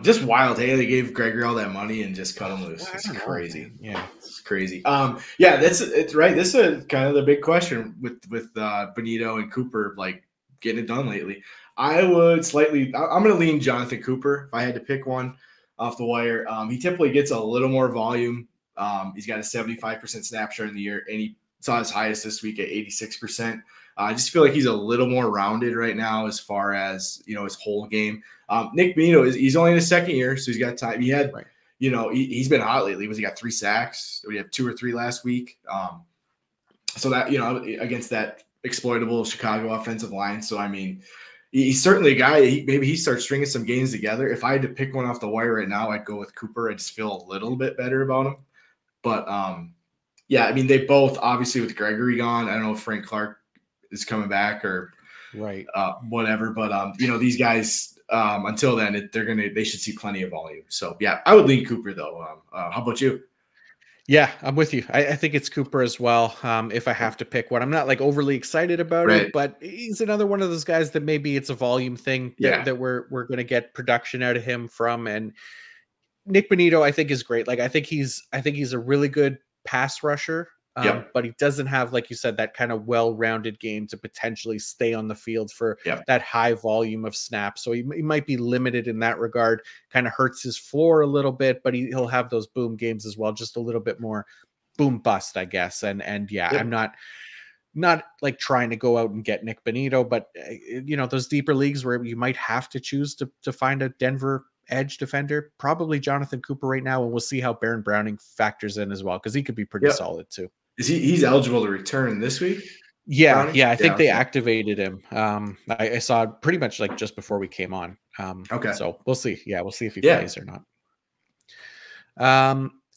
Just wild. Hey, they gave Gregory all that money and just cut him loose. It's crazy. It's crazy. It's right. This is kind of the big question with Bonito and Cooper, like, getting it done lately. I'm going to lean Jonathan Cooper if I had to pick one off the wire. He typically gets a little more volume. He's got a 75% snap share in the year, and he saw his highest this week at 86%. I just feel like he's a little more rounded right now as far as, his whole game. Nick Bonito he's only in his second year, so he's got time. He had, he's been hot lately. He got 3 sacks. We had 2 or 3 last week. So that, against that exploitable Chicago offensive line. So, I mean, he's certainly a guy. Maybe he starts stringing some games together. If I had to pick one off the wire right now, I'd go with Cooper. I just feel a little bit better about him. But, I mean, they both, obviously, with Gregory gone, I don't know if Frank Clark is coming back or whatever. But, these guys, until then, they should see plenty of volume. So, I would lean Cooper, though. How about you? Yeah, I'm with you. I think it's Cooper as well. If I have to pick one, I'm not like overly excited about it, but he's another one of those guys that maybe it's a volume thing that we're going to get production out of him from. And Nick Bonito, I think, is great. Like, I think he's a really good pass rusher. But he doesn't have, like you said, that kind of well-rounded game to potentially stay on the field for that high volume of snaps. So he might be limited in that regard, kind of hurts his floor a little bit, but he'll have those boom games as well, just a little bit more boom bust, I guess. And I'm not like trying to go out and get Nick Bonito, but those deeper leagues where you might have to choose to find a Denver edge defender, probably Jonathan Cooper right now, and we'll see how Baron Browning factors in as well, because he could be pretty Yep. solid too. He's eligible to return this week? Yeah, Browning? yeah, I think they Okay. activated him. I saw it pretty much like just before we came on. Okay. So we'll see. Yeah, we'll see if he Yeah. plays or not.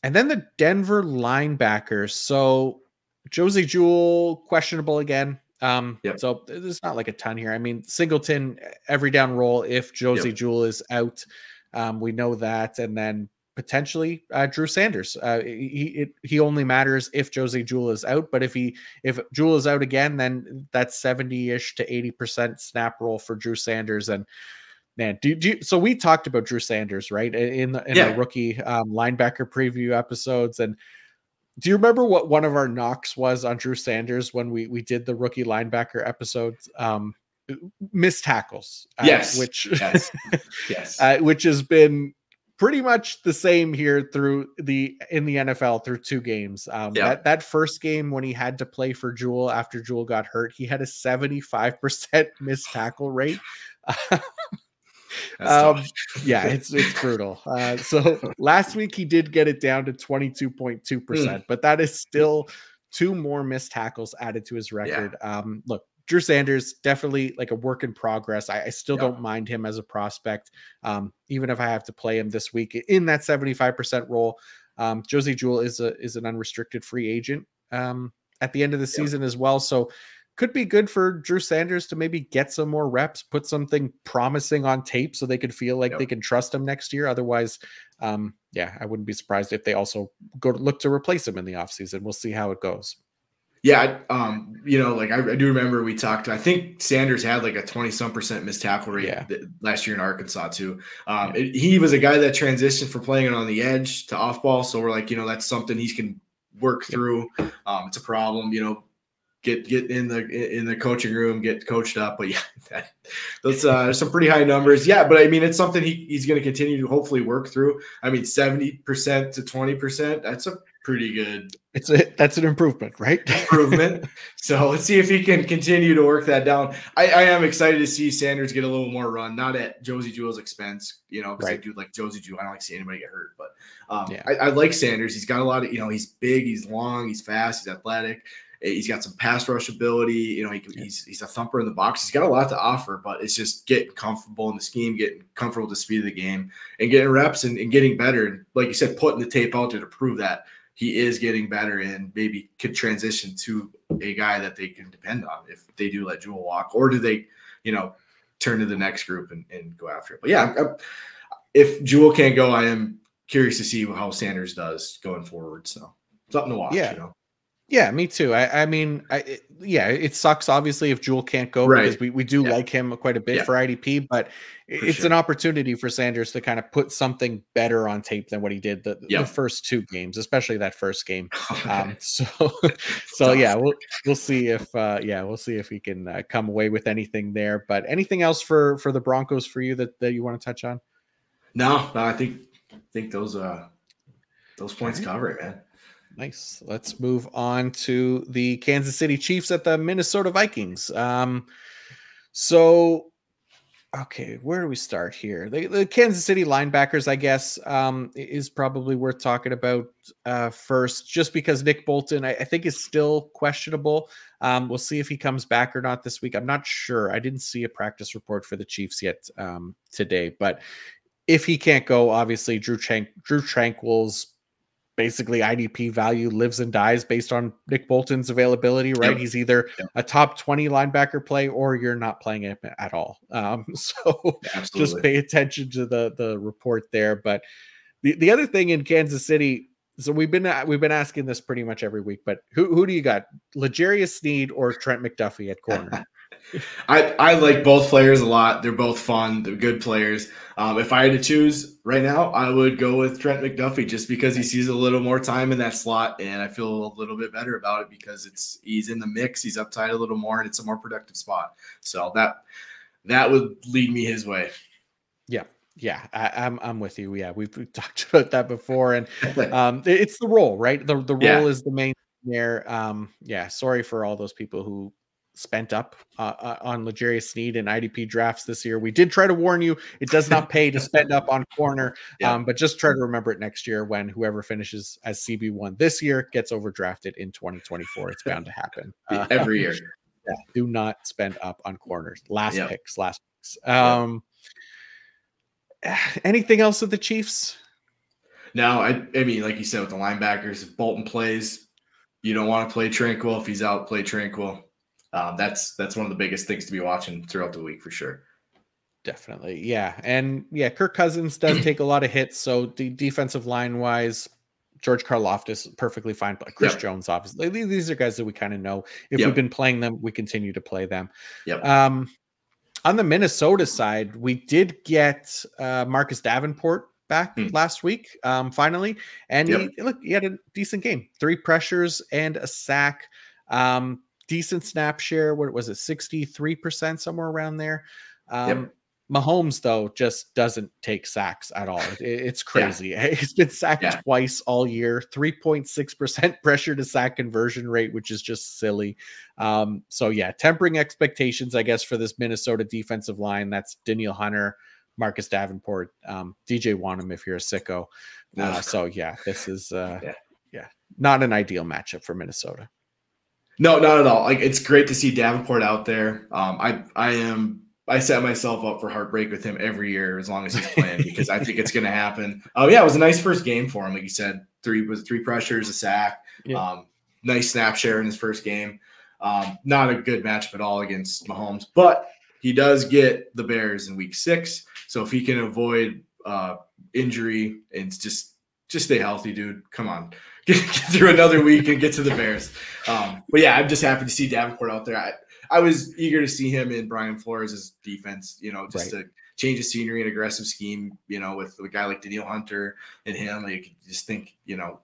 And then the Denver linebackers. So Josey Jewell, questionable again. Yep. So there's not like a ton here. I mean, Singleton, every down roll if Josey Yep. Jewell is out. We know that. And then potentially Drew Sanders. He only matters if Josey Jewell is out. But if Jewell is out again, then that's 70-ish to 80% snap roll for Drew Sanders. And man, so we talked about Drew Sanders, right, in the rookie linebacker preview episodes. And do you remember what one of our knocks was on Drew Sanders when we did the rookie linebacker episodes? Missed tackles. Yes. Which has been pretty much the same here in the NFL through 2 games. That first game when he had to play for Jewell after Jewell got hurt, he had a 75% missed tackle rate. Yeah, it's brutal. So last week he did get it down to 22.2%, but that is still 2 more missed tackles added to his record. Look, Drew Sanders, definitely like a work in progress. I still don't mind him as a prospect, even if I have to play him this week in that 75% role. Josey Jewell is an unrestricted free agent at the end of the season as well. So could be good for Drew Sanders to maybe get some more reps, put something promising on tape so they could feel like they can trust him next year. Otherwise, I wouldn't be surprised if they also go to look to replace him in the offseason. We'll see how it goes. Yeah, like I do remember we talked. I think Sanders had like a 20-some% missed tackle rate last year in Arkansas too. He was a guy that transitioned from playing it on the edge to off ball. So we're like, that's something he can work through. It's a problem, get in the coaching room, get coached up. But yeah, those some pretty high numbers. Yeah, but I mean, it's something he's going to continue to hopefully work through. I mean, 70% to 20%. That's a pretty good. That's an improvement, right? Improvement. So let's see if he can continue to work that down. I am excited to see Sanders get a little more run, not at Josey Jewell's expense, because I do like Josey Jewell. I don't like seeing anybody get hurt, but I like Sanders. He's got a lot of, he's big, he's long, he's fast, he's athletic. He's got some pass rush ability. He's a thumper in the box. He's got a lot to offer, but it's just getting comfortable in the scheme, getting comfortable with the speed of the game, and getting reps and getting better. And like you said, putting the tape out there to prove that he is getting better and maybe could transition to a guy that they can depend on if they do let Jewell walk, or do they, turn to the next group and go after it. But yeah, if Jewell can't go, I am curious to see how Sanders does going forward. So something to watch, Yeah, me too. I mean, it sucks obviously if Jewell can't go because we do like him quite a bit for IDP, but it's an opportunity for Sanders to kind of put something better on tape than what he did the first 2 games, especially that first game. So yeah, we'll see if he can come away with anything there. But anything else for the Broncos for you that you want to touch on? No, I think those points cover it, man. Nice. Let's move on to the Kansas City Chiefs at the Minnesota Vikings. Okay, where do we start here? The Kansas City linebackers, I guess, is probably worth talking about first, just because Nick Bolton, I think, is still questionable. We'll see if he comes back or not this week. I'm not sure. I didn't see a practice report for the Chiefs yet today, but if he can't go, obviously Drew Tranquil's basically IDP value lives and dies based on Nick Bolton's availability, right? He's either a top 20 linebacker play or you're not playing it at all. So just pay attention to the report there. But the other thing in Kansas City, so we've been asking this pretty much every week, but who do you got? L'Jarius Sneed or Trent McDuffie at corner? I like both players a lot. They're both fun. They're good players. If I had to choose right now, I would go with Trent McDuffie just because he sees a little more time in that slot, and I feel a little bit better about it because he's in the mix. He's up tight a little more, and it's a more productive spot. So that would lead me his way. Yeah, I'm with you. Yeah, we've talked about that before, and it's the role, right? The role is the main thing there. Sorry for all those people who spent up on L'Jarius Sneed in IDP drafts this year. We did try to warn you, it does not pay to spend up on corner, but just try to remember it next year when whoever finishes as CB1 this year gets overdrafted in 2024. It's bound to happen. Every year. Yeah, do not spend up on corners. Last picks. Anything else with the Chiefs? No, I mean, like you said, with the linebackers, if Bolton plays, you don't want to play Tranquil. If he's out, play Tranquil. That's one of the biggest things to be watching throughout the week for sure. Definitely. Yeah. And yeah, Kirk Cousins does take a lot of hits. So the defensive line wise, George Karlaftis perfectly fine. But Chris Jones, obviously, these are guys that we kind of know. If we've been playing them, we continue to play them. On the Minnesota side, we did get Marcus Davenport back last week, finally. And he had a decent game. 3 pressures and a sack. Decent snap share. What was it? 63%, somewhere around there. Mahomes, though, just doesn't take sacks at all. It's crazy. He's been sacked twice all year. 3.6% pressure to sack conversion rate, which is just silly. So yeah, tempering expectations, I guess, for this Minnesota defensive line. That's Danielle Hunter, Marcus Davenport, DJ Wanham if you're a sicko. So yeah, this is not an ideal matchup for Minnesota. No, not at all. Like, it's great to see Davenport out there. I set myself up for heartbreak with him every year as long as he's playing because I think it's going to happen. It was a nice first game for him. Like you said, 3 pressures, a sack, nice snap share in his first game. Not a good matchup at all against Mahomes, but he does get the Bears in week 6. So if he can avoid injury and just stay healthy, dude, come on, get through another week and get to the Bears. But yeah, I'm just happy to see Davenport out there. I was eager to see him in Brian Flores' defense, to change the scenery and aggressive scheme, with a guy like Danielle Hunter and him. You could just think,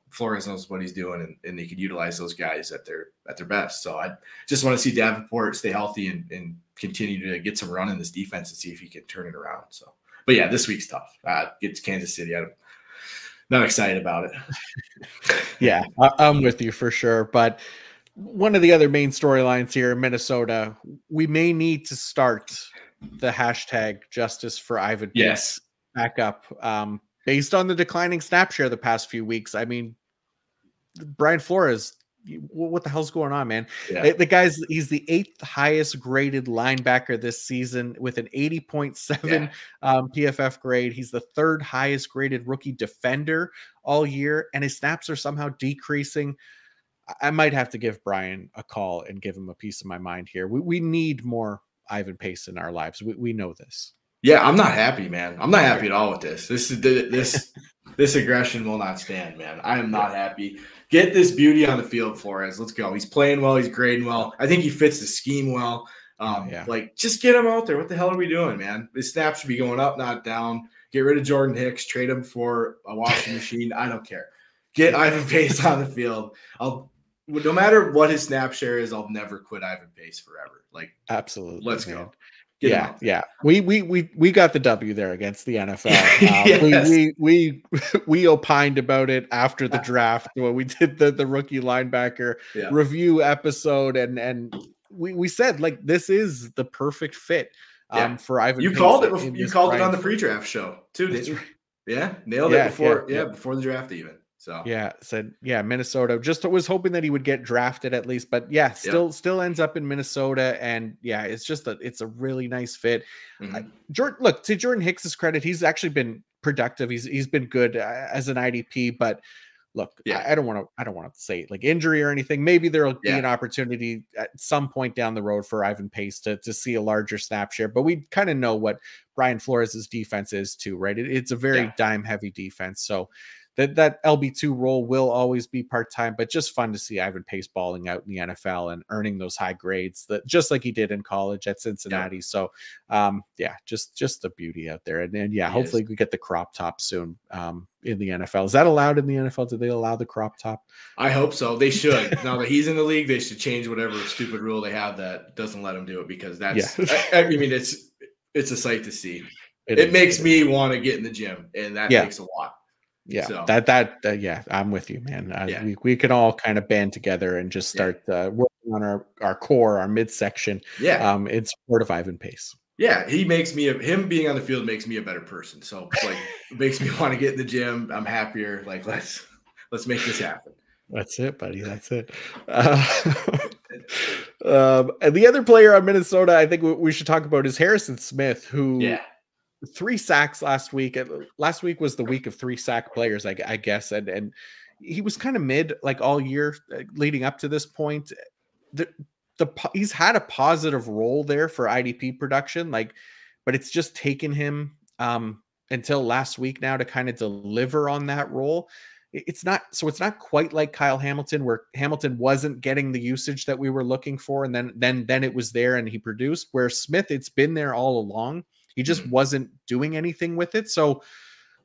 Flores knows what he's doing and they could utilize those guys at their best. So I just want to see Davenport stay healthy and continue to get some run in this defense and see if he can turn it around. So, but yeah, this week's tough. Get to Kansas City. I'm not excited about it. Yeah, I'm with you for sure. But one of the other main storylines here in Minnesota, we may need to start the hashtag Justice for Ivan Pace back up based on the declining snap share the past few weeks. I mean, Brian Flores, what the hell's going on, man? The he's the 8th highest graded linebacker this season with an 80.7 PFF grade. He's the 3rd highest graded rookie defender all year, and his snaps are somehow decreasing. I might have to give Brian a call and give him a piece of my mind here. We need more Ivan Pace in our lives. We know this. Yeah, I'm not happy, man. I'm not happy at all with this. This aggression will not stand, man. I am not happy. Get this beauty on the field, Flores. Let's go. He's playing well. He's grading well. I think he fits the scheme well. Like, just get him out there. What the hell are we doing, man? This snap should be going up, not down. Get rid of Jordan Hicks. Trade him for a washing machine. I don't care. Get Ivan Pace on the field. No matter what his snap share is, I'll never quit Ivan Pace forever. Like, absolutely. Let's go. Yeah. We got the W there against the NFL. We opined about it after the draft when we did the rookie linebacker review episode, and we said, like, this is the perfect fit for Ivan. You Pace called it. You called it on the pre-draft show too, didn't you? Yeah, nailed it before the draft even. So Minnesota just was hoping that he would get drafted at least, but still ends up in Minnesota, and it's a really nice fit. Look, to Jordan Hicks's credit, he's actually been productive. He's been good as an IDP, but look, I don't want to say like injury or anything. Maybe there'll be an opportunity at some point down the road for Ivan Pace to see a larger snap share, but we kind of know what Brian Flores' defense is too, right? It's a very dime heavy defense, so that LB2 role will always be part-time, but just fun to see Ivan Pace balling out in the NFL and earning those high grades that just like he did in college at Cincinnati. So just the beauty out there. And hopefully we get the crop top soon in the NFL. Is that allowed in the NFL? Do they allow the crop top? I hope so. They should. Now that he's in the league, they should change whatever stupid rule they have that doesn't let him do it, because that's, I mean, it's a sight to see. It makes me want to get in the gym, and that takes a lot. Yeah, so. I'm with you, man. We can all kind of band together and just start working on our core, our midsection, Yeah. in support of Ivan Pace. Yeah, he makes me him being on the field makes me a better person. So like it makes me want to get in the gym. I'm happier. Like let's make this happen. That's it, buddy. That's it. And the other player on Minnesota, I think we should talk about is Harrison Smith, who Yeah. 3 sacks last week. Last week was the week of 3 sack players, I guess, and he was kind of mid like all year leading up to this point. The he's had a positive role there for IDP production, like, but it's just taken him until last week now to kind of deliver on that role. It's not quite like Kyle Hamilton, where Hamilton wasn't getting the usage that we were looking for, and then it was there and he produced. Where Smith, it's been there all along. He just wasn't doing anything with it. So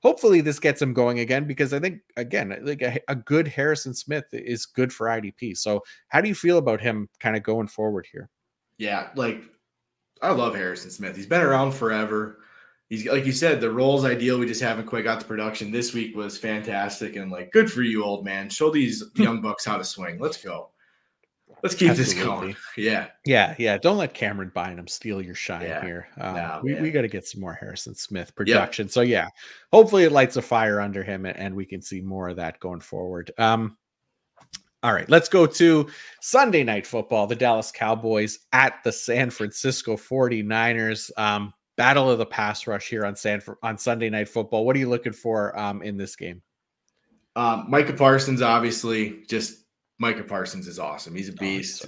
hopefully this gets him going again, because I think, again, like a good Harrison Smith is good for IDP. So how do you feel about him kind of going forward here? Yeah, like I love Harrison Smith. He's been around forever. He's, like you said, the role's ideal. We just haven't quite got the production. This week was fantastic, and like, good for you, old man. Show these young bucks how to swing. Let's go. Let's keep this going. Yeah. Don't let Cameron Bynum steal your shine here. We got to get some more Harrison Smith production. So yeah, hopefully it lights a fire under him, and we can see more of that going forward. All right, let's go to Sunday Night Football. The Dallas Cowboys at the San Francisco 49ers. Battle of the pass rush here on Sunday Night Football. What are you looking for in this game? Micah Parsons, obviously, Micah Parsons is awesome. He's a beast.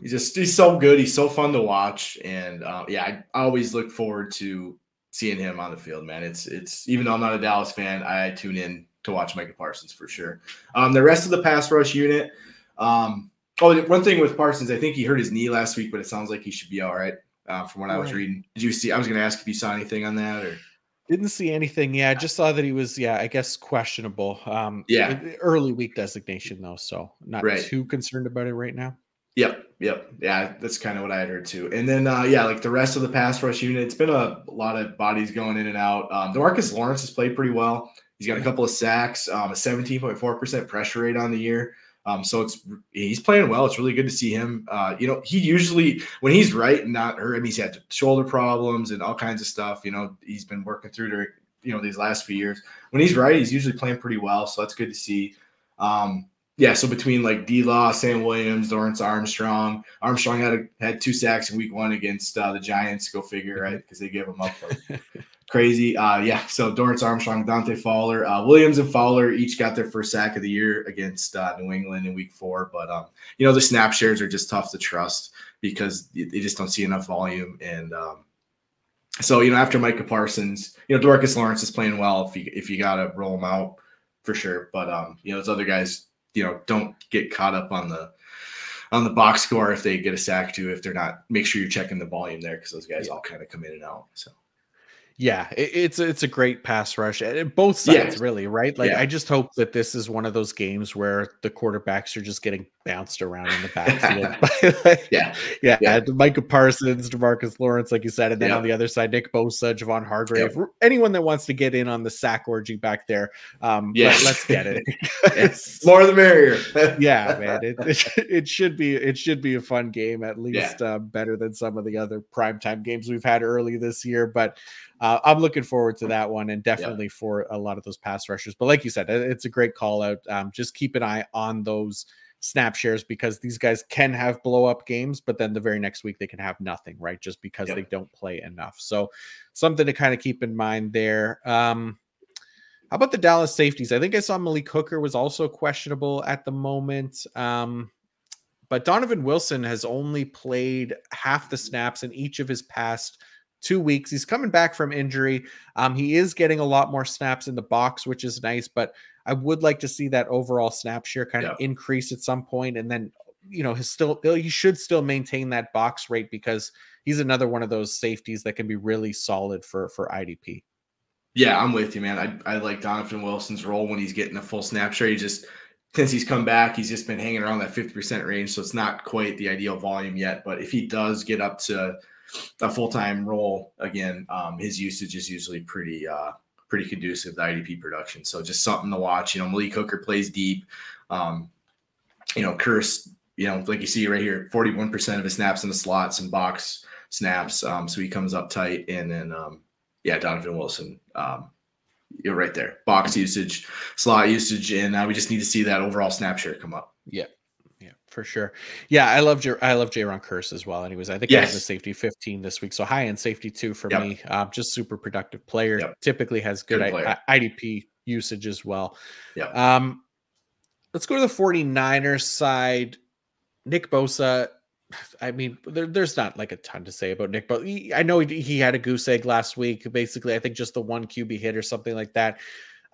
He's so good. He's so fun to watch. And I always look forward to seeing him on the field, man. It's even though I'm not a Dallas fan, I tune in to watch Micah Parsons for sure. The rest of the pass rush unit. One thing with Parsons, I think he hurt his knee last week, but it sounds like he should be all right. From what I was reading. Did you see? I was going to ask if you saw anything on that, or didn't see anything. Yeah, I just saw that he was, I guess, questionable. Early week designation though, so not too concerned about it right now. Yep. Yeah, that's kind of what I had heard too. And then like the rest of the pass rush unit, it's been a lot of bodies going in and out. DeMarcus Lawrence has played pretty well. He's got a couple of sacks, a 17.4% pressure rate on the year. So he's playing well. It's really good to see him. He usually, when he's right and not hurt, I mean, he's had shoulder problems and all kinds of stuff. He's been working through these last few years. When he's right, he's usually playing pretty well. So that's good to see. So between like D-Law, Sam Williams, Dorrance Armstrong had 2 sacks in week 1 against the Giants. Go figure, right? Because they gave him up like crazy. So Dorrance Armstrong, Dante Fowler, Williams and Fowler each got their first sack of the year against New England in week 4. But, the snap shares are just tough to trust because they just don't see enough volume. And after Micah Parsons, DeMarcus Lawrence is playing well if you got to roll him out for sure. But, those other guys, don't get caught up on the box score if they get a sack too. If they're not, make sure you're checking the volume there because those guys all kind of come in and out. So. Yeah, it's a great pass rush at both sides, really, right? Like, I just hope that this is one of those games where the quarterbacks are just getting bounced around in the backfield. Micah Parsons, DeMarcus Lawrence, like you said, and then on the other side, Nick Bosa, Javon Hargrave, anyone that wants to get in on the sack orgy back there. Let's get it. More the merrier. Man, it should be a fun game, at least better than some of the other primetime games we've had early this year. But I'm looking forward to that one, and definitely for a lot of those pass rushers. But like you said, it's a great call out. Just keep an eye on those snap shares, because these guys can have blow up games, but then the very next week they can have nothing, right? Just because they don't play enough. So something to kind of keep in mind there. How about the Dallas safeties? I think I saw Malik Hooker was also questionable at the moment. But Donovan Wilson has only played half the snaps in each of his past 2 weeks. He's coming back from injury. He is getting a lot more snaps in the box, which is nice, but I would like to see that overall snap share kind of increase at some point. And then, he should still maintain that box rate, because he's another one of those safeties that can be really solid for IDP. Yeah, I'm with you, man. I like Donovan Wilson's role when he's getting a full snap share. Since he's come back, he's just been hanging around that 50% range. So it's not quite the ideal volume yet, but if he does get up to a full-time role again, his usage is usually pretty conducive to IDP production. So just something to watch. Malik Hooker plays deep. Curse like you see right here, 41% of his snaps in the slots and box snaps. So he comes up tight, and then Donovan Wilson. You're right there. Box usage, slot usage, and we just need to see that overall snap share come up. Yeah. Yeah, for sure. Yeah, I love Jaron Kearse as well. Anyways, I think I have the safety 15 this week, so high end safety 2 for me. Just super productive player. Typically has good IDP usage as well. Let's go to the 49ers side. Nick Bosa. I mean, there's not like a ton to say about Nick, but I know he had a goose egg last week. Basically, I think just the one QB hit or something like that.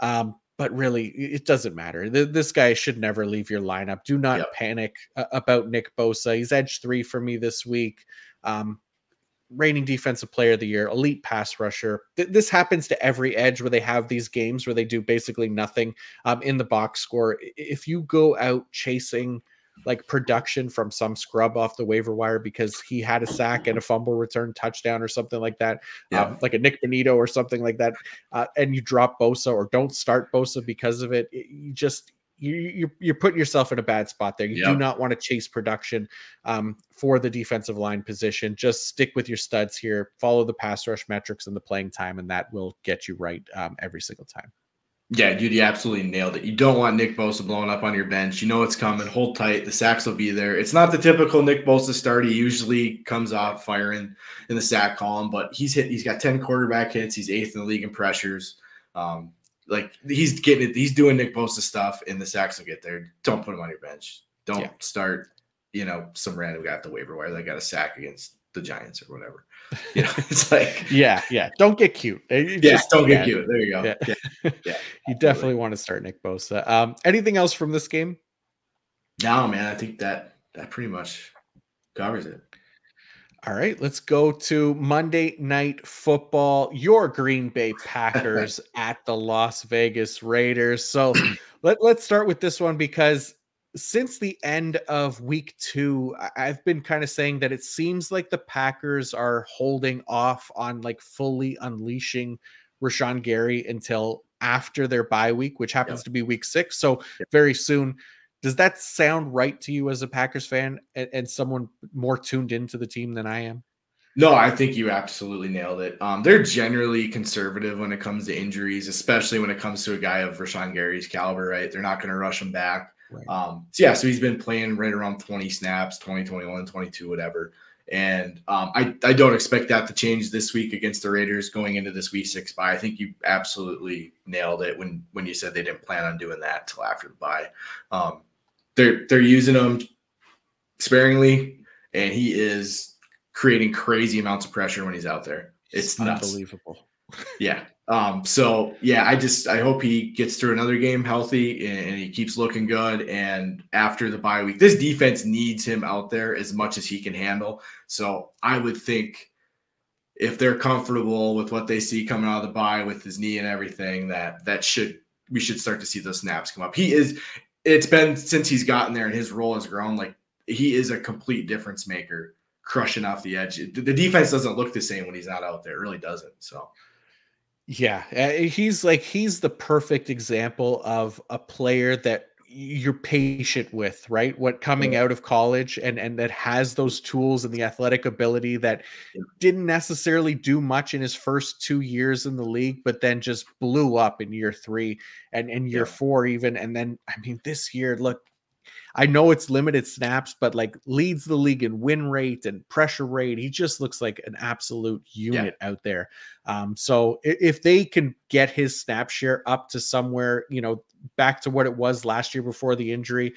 But really, it doesn't matter. This guy should never leave your lineup. Do not panic about Nick Bosa. He's edge 3 for me this week. Reigning defensive player of the year, elite pass rusher. This happens to every edge where they have these games where they do basically nothing in the box score. If you go out chasing like production from some scrub off the waiver wire because he had a sack and a fumble return touchdown or something like that, like a Nick Bonito or something like that, and you drop Bosa or don't start Bosa because of it, you're putting yourself in a bad spot there. You do not want to chase production for the defensive line position. Just stick with your studs here, follow the pass rush metrics and the playing time, and that will get you right every single time. Yeah, dude, you absolutely nailed it. You don't want Nick Bosa blowing up on your bench. You know it's coming. Hold tight. The sacks will be there. It's not the typical Nick Bosa start. He usually comes off firing in the sack column, but he's got 10 quarterback hits. He's 8th in the league in pressures. Like he's getting it. He's doing Nick Bosa stuff, and the sacks will get there. Don't put him on your bench. Don't start, some random guy at the waiver wire that got a sack against the Giants or whatever. It's like don't get cute. Don't get cute. There you go. Yeah. You definitely want to start Nick Bosa. Anything else from this game? No, man. I think that pretty much covers it. All right, let's go to Monday Night Football. Your Green Bay Packers at the Las Vegas Raiders. So let's start with this one because since the end of week 2, I've been kind of saying that it seems like the Packers are holding off on like fully unleashing Rashawn Gary until after their bye week, which happens to be week 6. So very soon. Does that sound right to you as a Packers fan and someone more tuned into the team than I am? No, I think you absolutely nailed it. They're generally conservative when it comes to injuries, especially when it comes to a guy of Rashawn Gary's caliber, right? They're not going to rush him back. Right. So he's been playing right around 20 snaps, 20, 21, 22, whatever. And I don't expect that to change this week against the Raiders going into this week 6 bye. I think you absolutely nailed it when you said they didn't plan on doing that until after the bye. They're using him sparingly, and he is creating crazy amounts of pressure when he's out there. It's nuts. Unbelievable. Yeah. I hope he gets through another game healthy and he keeps looking good. And after the bye week, this defense needs him out there as much as he can handle. So I would think if they're comfortable with what they see coming out of the bye with his knee and everything, we should start to see those snaps come up. It's been since he's gotten there and his role has grown. Like he is a complete difference maker, crushing off the edge. The defense doesn't look the same when he's not out there. It really doesn't. So, yeah, he's the perfect example of a player that you're patient with, right? What coming out of college and that has those tools and the athletic ability that didn't necessarily do much in his first 2 years in the league, but then just blew up in year 3 and year 4 even. And then, I mean, this year, look, I know it's limited snaps, but like leads the league in win rate and pressure rate. He just looks like an absolute unit out there. So if they can get his snap share up to somewhere, back to what it was last year before the injury,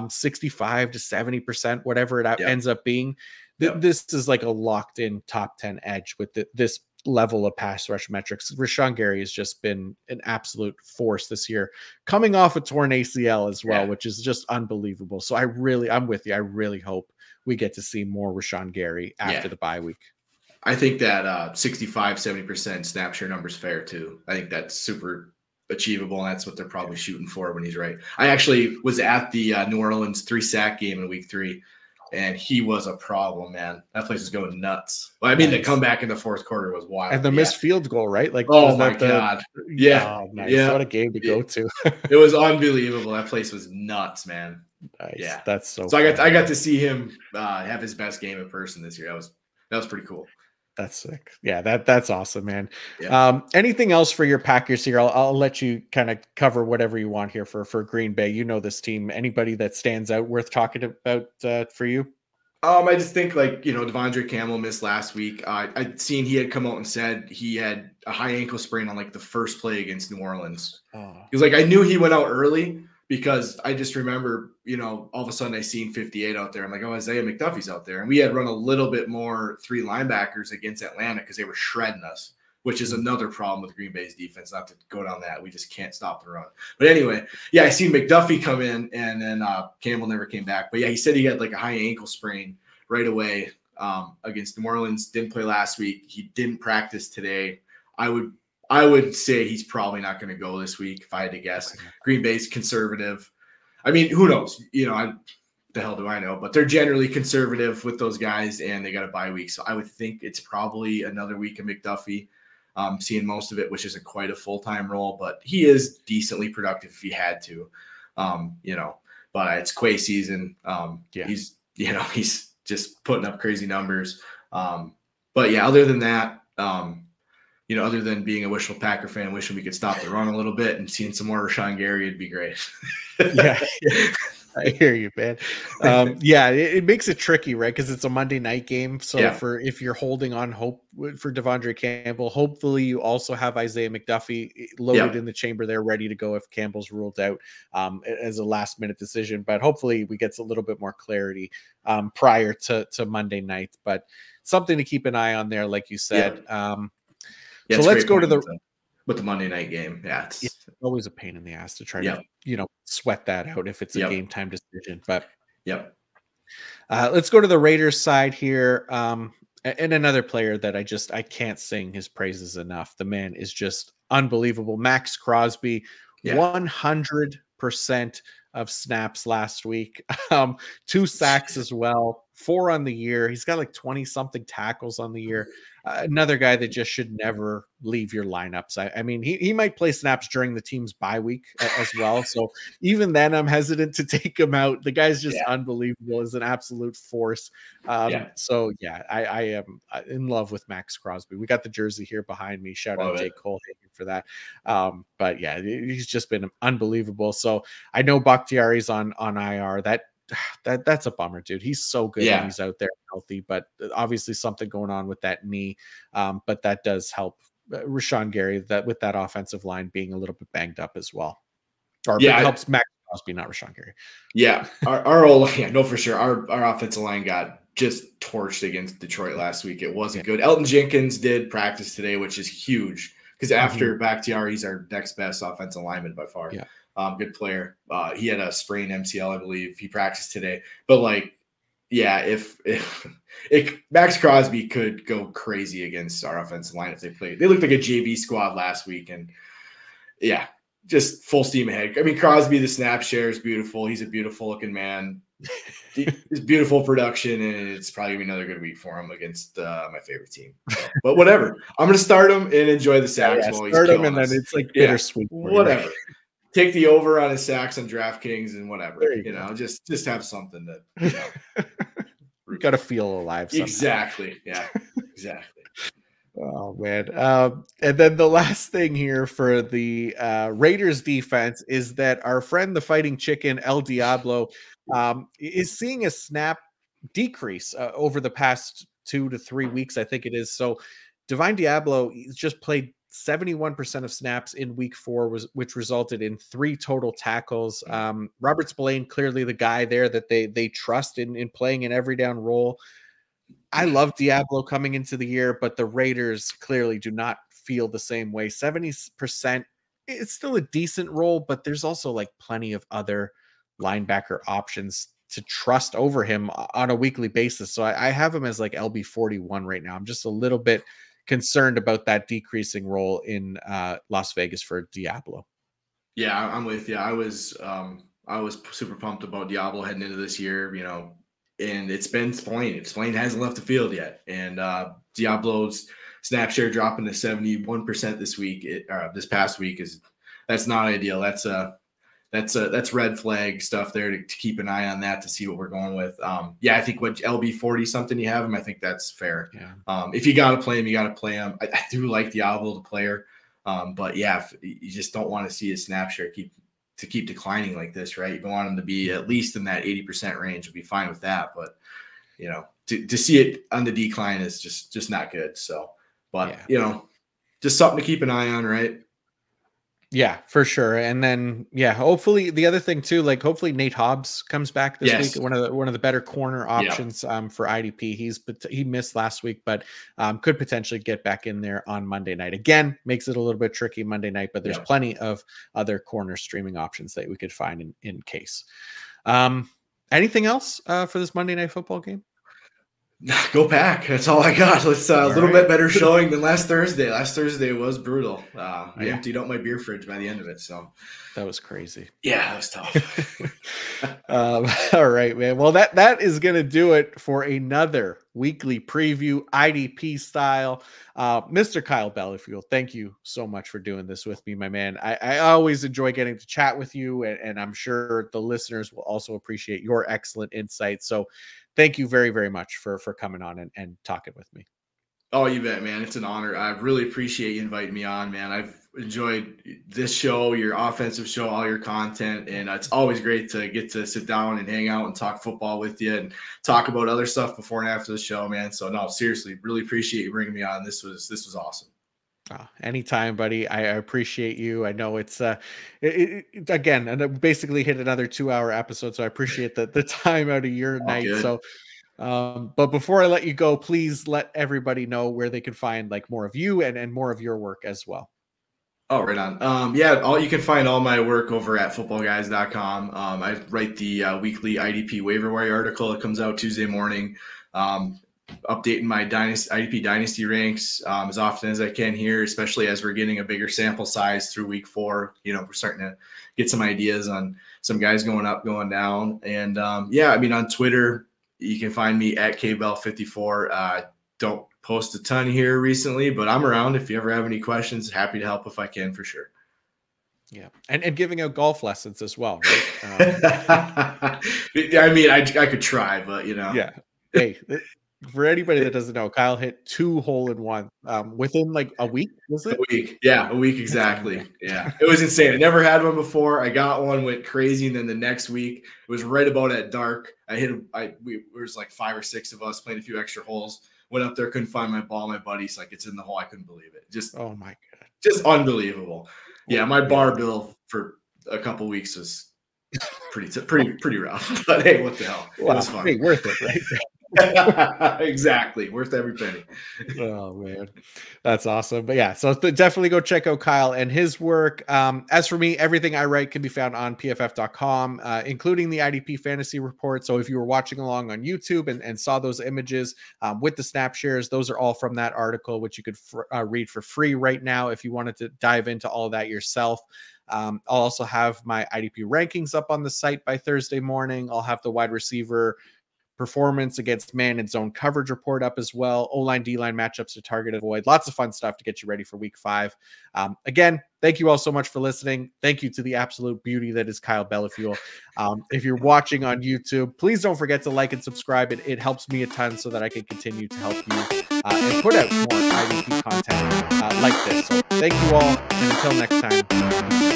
65 to 70%, whatever it ends up being, this is like a locked in top 10 edge with this level of pass rush metrics. Rashawn Gary has just been an absolute force this year, coming off a torn ACL as well, which is just unbelievable. So I'm with you. I really hope we get to see more Rashawn Gary after the bye week. I think that 65, 70% snap share number is fair too. I think that's super achievable, and that's what they're probably shooting for when he's right. I actually was at the New Orleans 3-sack game in week 3. and he was a problem, man. That place was going nuts. Well, I mean, the comeback in the fourth quarter was wild. And the missed field goal, right? Like, oh my God. Yeah. Oh, nice. Yeah. What a game to go to. It was unbelievable. That place was nuts, man. Nice. Yeah. That's so I got to see him have his best game in person this year. That was pretty cool. That's sick. Yeah, that's awesome, man. Yeah. Anything else for your Packers here? I'll let you kind of cover whatever you want here for Green Bay. You know this team. Anybody that stands out worth talking about for you? I just think Devondre Campbell missed last week. I'd seen he had come out and said he had a high ankle sprain on like the first play against New Orleans. Oh. He was like, I knew he went out early because I just remember, all of a sudden I seen 58 out there. I'm like, oh, Isaiah McDuffie's out there. And we had run a little bit more 3 linebackers against Atlanta because they were shredding us, which is another problem with Green Bay's defense. Not to go down that. We just can't stop the run. But anyway, yeah, I seen McDuffie come in, and then Campbell never came back. But yeah, he said he had like a high ankle sprain right away against New Orleans. Didn't play last week. He didn't practice today. I would say he's probably not going to go this week if I had to guess. Green Bay's conservative. I mean, who knows? The hell do I know? But they're generally conservative with those guys, and they got a bye week. So I would think it's probably another week of McDuffie. Seeing most of it, which isn't quite a full-time role, but he is decently productive if he had to. But it's Quay season. He's just putting up crazy numbers. But yeah, other than that, other than being a wishful Packer fan, wishing we could stop the run a little bit and seeing some more Rashawn Gary, it'd be great. Yeah. I hear you, man. It makes it tricky, right? Because it's a Monday night game. So if you're holding on hope for Devondre Campbell, hopefully you also have Isaiah McDuffie loaded in the chamber there, ready to go if Campbell's ruled out as a last minute decision. But hopefully we get a little bit more clarity prior to Monday night. But something to keep an eye on there, like you said. So let's go to the Monday night game. Yeah, it's always a pain in the ass to try to sweat that out if it's a game time decision. But let's go to the Raiders side here. And another player that I can't sing his praises enough. The man is just unbelievable. Max Crosby, 100% of snaps last week. 2 sacks as well, 4 on the year. He's got like 20 something tackles on the year. Another guy that just should never leave your lineups. I mean, he might play snaps during the team's bye week as well. So even then, I'm hesitant to take him out. The guy's just unbelievable. Is an absolute force. So I am in love with Max Crosby. We got the jersey here behind me. Shout out Jake Colhagen for that. But yeah, he's just been unbelievable. So I know Bakhtiari's on IR. That's a bummer, dude. He's so good when he's out there healthy, but obviously something going on with that knee. But that does help Rashawn Gary with that offensive line being a little bit banged up as well. Or it helps Max Crosby, not Rashawn Gary. Yeah, our for sure. Our offensive line got just torched against Detroit last week. It wasn't good. Elton Jenkins did practice today, which is huge because after Bakhtiari, he's our next best offensive lineman by far. Yeah. Good player. He had a sprained MCL, I believe. He practiced today. But if Max Crosby could go crazy against our offensive line if they played. They looked like a JV squad last week, and just full steam ahead. I mean, Crosby, the snap share is beautiful. He's a beautiful looking man. It's beautiful production, and it's probably gonna be another good week for him against my favorite team. But whatever, I'm gonna start him and enjoy the sacks while he's killing us. And then it's like bittersweet. Whatever. Take the over on his sacks on DraftKings and whatever. Just have something that we got to feel alive somehow. Exactly. Yeah, exactly. Oh man. And then the last thing here for the Raiders defense is that our friend the Fighting Chicken El Diablo is seeing a snap decrease over the past 2 to 3 weeks, I think it is. So Divine Diablo just played 71% of snaps in week 4, which resulted in 3 total tackles. Robert Spillane, clearly the guy there that they trust in playing an every down role. I love Diablo coming into the year, but the Raiders clearly do not feel the same way. 70%, it's still a decent role, but there's also like plenty of other linebacker options to trust over him on a weekly basis. So I have him as like LB 41 right now. I'm just a little bit concerned about that decreasing role in Las Vegas for Diablo. Yeah, I'm with you. I was super pumped about Diablo heading into this year. and it's been Spillane. Spillane hasn't left the field yet. And Diablo's snap share dropping to 71% this week, this past week, that's not ideal. That's red flag stuff there to keep an eye on that to see what we're going with. I think what LB 40 something you have him, I think that's fair. Yeah. If you got to play him, you got to play him. I do like Diablo, the player. But yeah, you just don't want to see his snap share keep declining like this, right? You want him to be at least in that 80% range. You'll be fine with that. But, you know, to see it on the decline is just not good. So, but, you know, just something to keep an eye on, right? Yeah, for sure. And then, hopefully the other thing too, like hopefully Nate Hobbs comes back this week. One of the better corner options for IDP. He missed last week, but could potentially get back in there on Monday night. Again, makes it a little bit tricky Monday night, but there's plenty of other corner streaming options that we could find in case. Anything else for this Monday Night Football game? Go Pack. That's all I got. Let's a little bit better showing than last Thursday. Last Thursday was brutal. I emptied out my beer fridge by the end of it. So that was crazy. Yeah, that was tough. All right, man. Well, that is going to do it for another weekly preview, IDP style. Mr. Kyle Bellafield, thank you so much for doing this with me, my man. I always enjoy getting to chat with you, and I'm sure the listeners will also appreciate your excellent insights. So thank you very, very much for coming on and talking with me. Oh, you bet, man. It's an honor. I really appreciate you inviting me on, man. I've enjoyed this show, your offensive show, all your content, and it's always great to get to sit down and hang out and talk football with you and talk about other stuff before and after the show, man. So no, seriously, really appreciate you bringing me on. This was awesome. Anytime, buddy. I appreciate you. I know it's again, and I basically hit another 2-hour episode, so I appreciate the time out of your night. Good. So but before I let you go, please let everybody know where they can find like more of you and more of your work as well. Oh, right on. You can find all my work over at footballguys.com. I write the weekly IDP waiver wire article. It comes out Tuesday morning. Updating my IDP dynasty ranks as often as I can here, especially as we're getting a bigger sample size through week 4. You know, we're starting to get some ideas on some guys going up, going down. And on Twitter, you can find me at KBell54. Don't post a ton here recently, but I'm around. If you ever have any questions, happy to help if I can, for sure. Yeah. And giving out golf lessons as well, right? I could try, but Yeah. Hey, for anybody that doesn't know, Kyle hit 2 hole-in-one within like a week, was it? A week. Yeah, a week exactly. Yeah. It was insane. I never had one before. I got one, went crazy, and then the next week, it was right about at dark. There was like 5 or 6 of us playing a few extra holes. Went up there, couldn't find my ball. My buddy's like, it's in the hole. I couldn't believe it. Just, oh my God. Just unbelievable. Yeah, my bar bill for a couple weeks was pretty rough. But hey, what the hell? It was fun. Hey, worth it, right? Exactly, worth every penny. Oh man, that's awesome. But yeah, so definitely go check out Kyle and his work. As for me, everything I write can be found on pff.com, including the IDP fantasy report. So if you were watching along on YouTube and saw those images with the snap shares, those are all from that article, which you could read for free right now if you wanted to dive into all of that yourself. I'll also have my IDP rankings up on the site by Thursday morning. I'll have the wide receiver performance against man and zone coverage report up as well. O-line, D-line matchups to target avoid. Lots of fun stuff to get you ready for week 5. Again, thank you all so much for listening. Thank you to the absolute beauty that is Kyle Bellafield. If you're watching on YouTube, please don't forget to like and subscribe. It helps me a ton so that I can continue to help you and put out more IDP content like this. So thank you all, and until next time.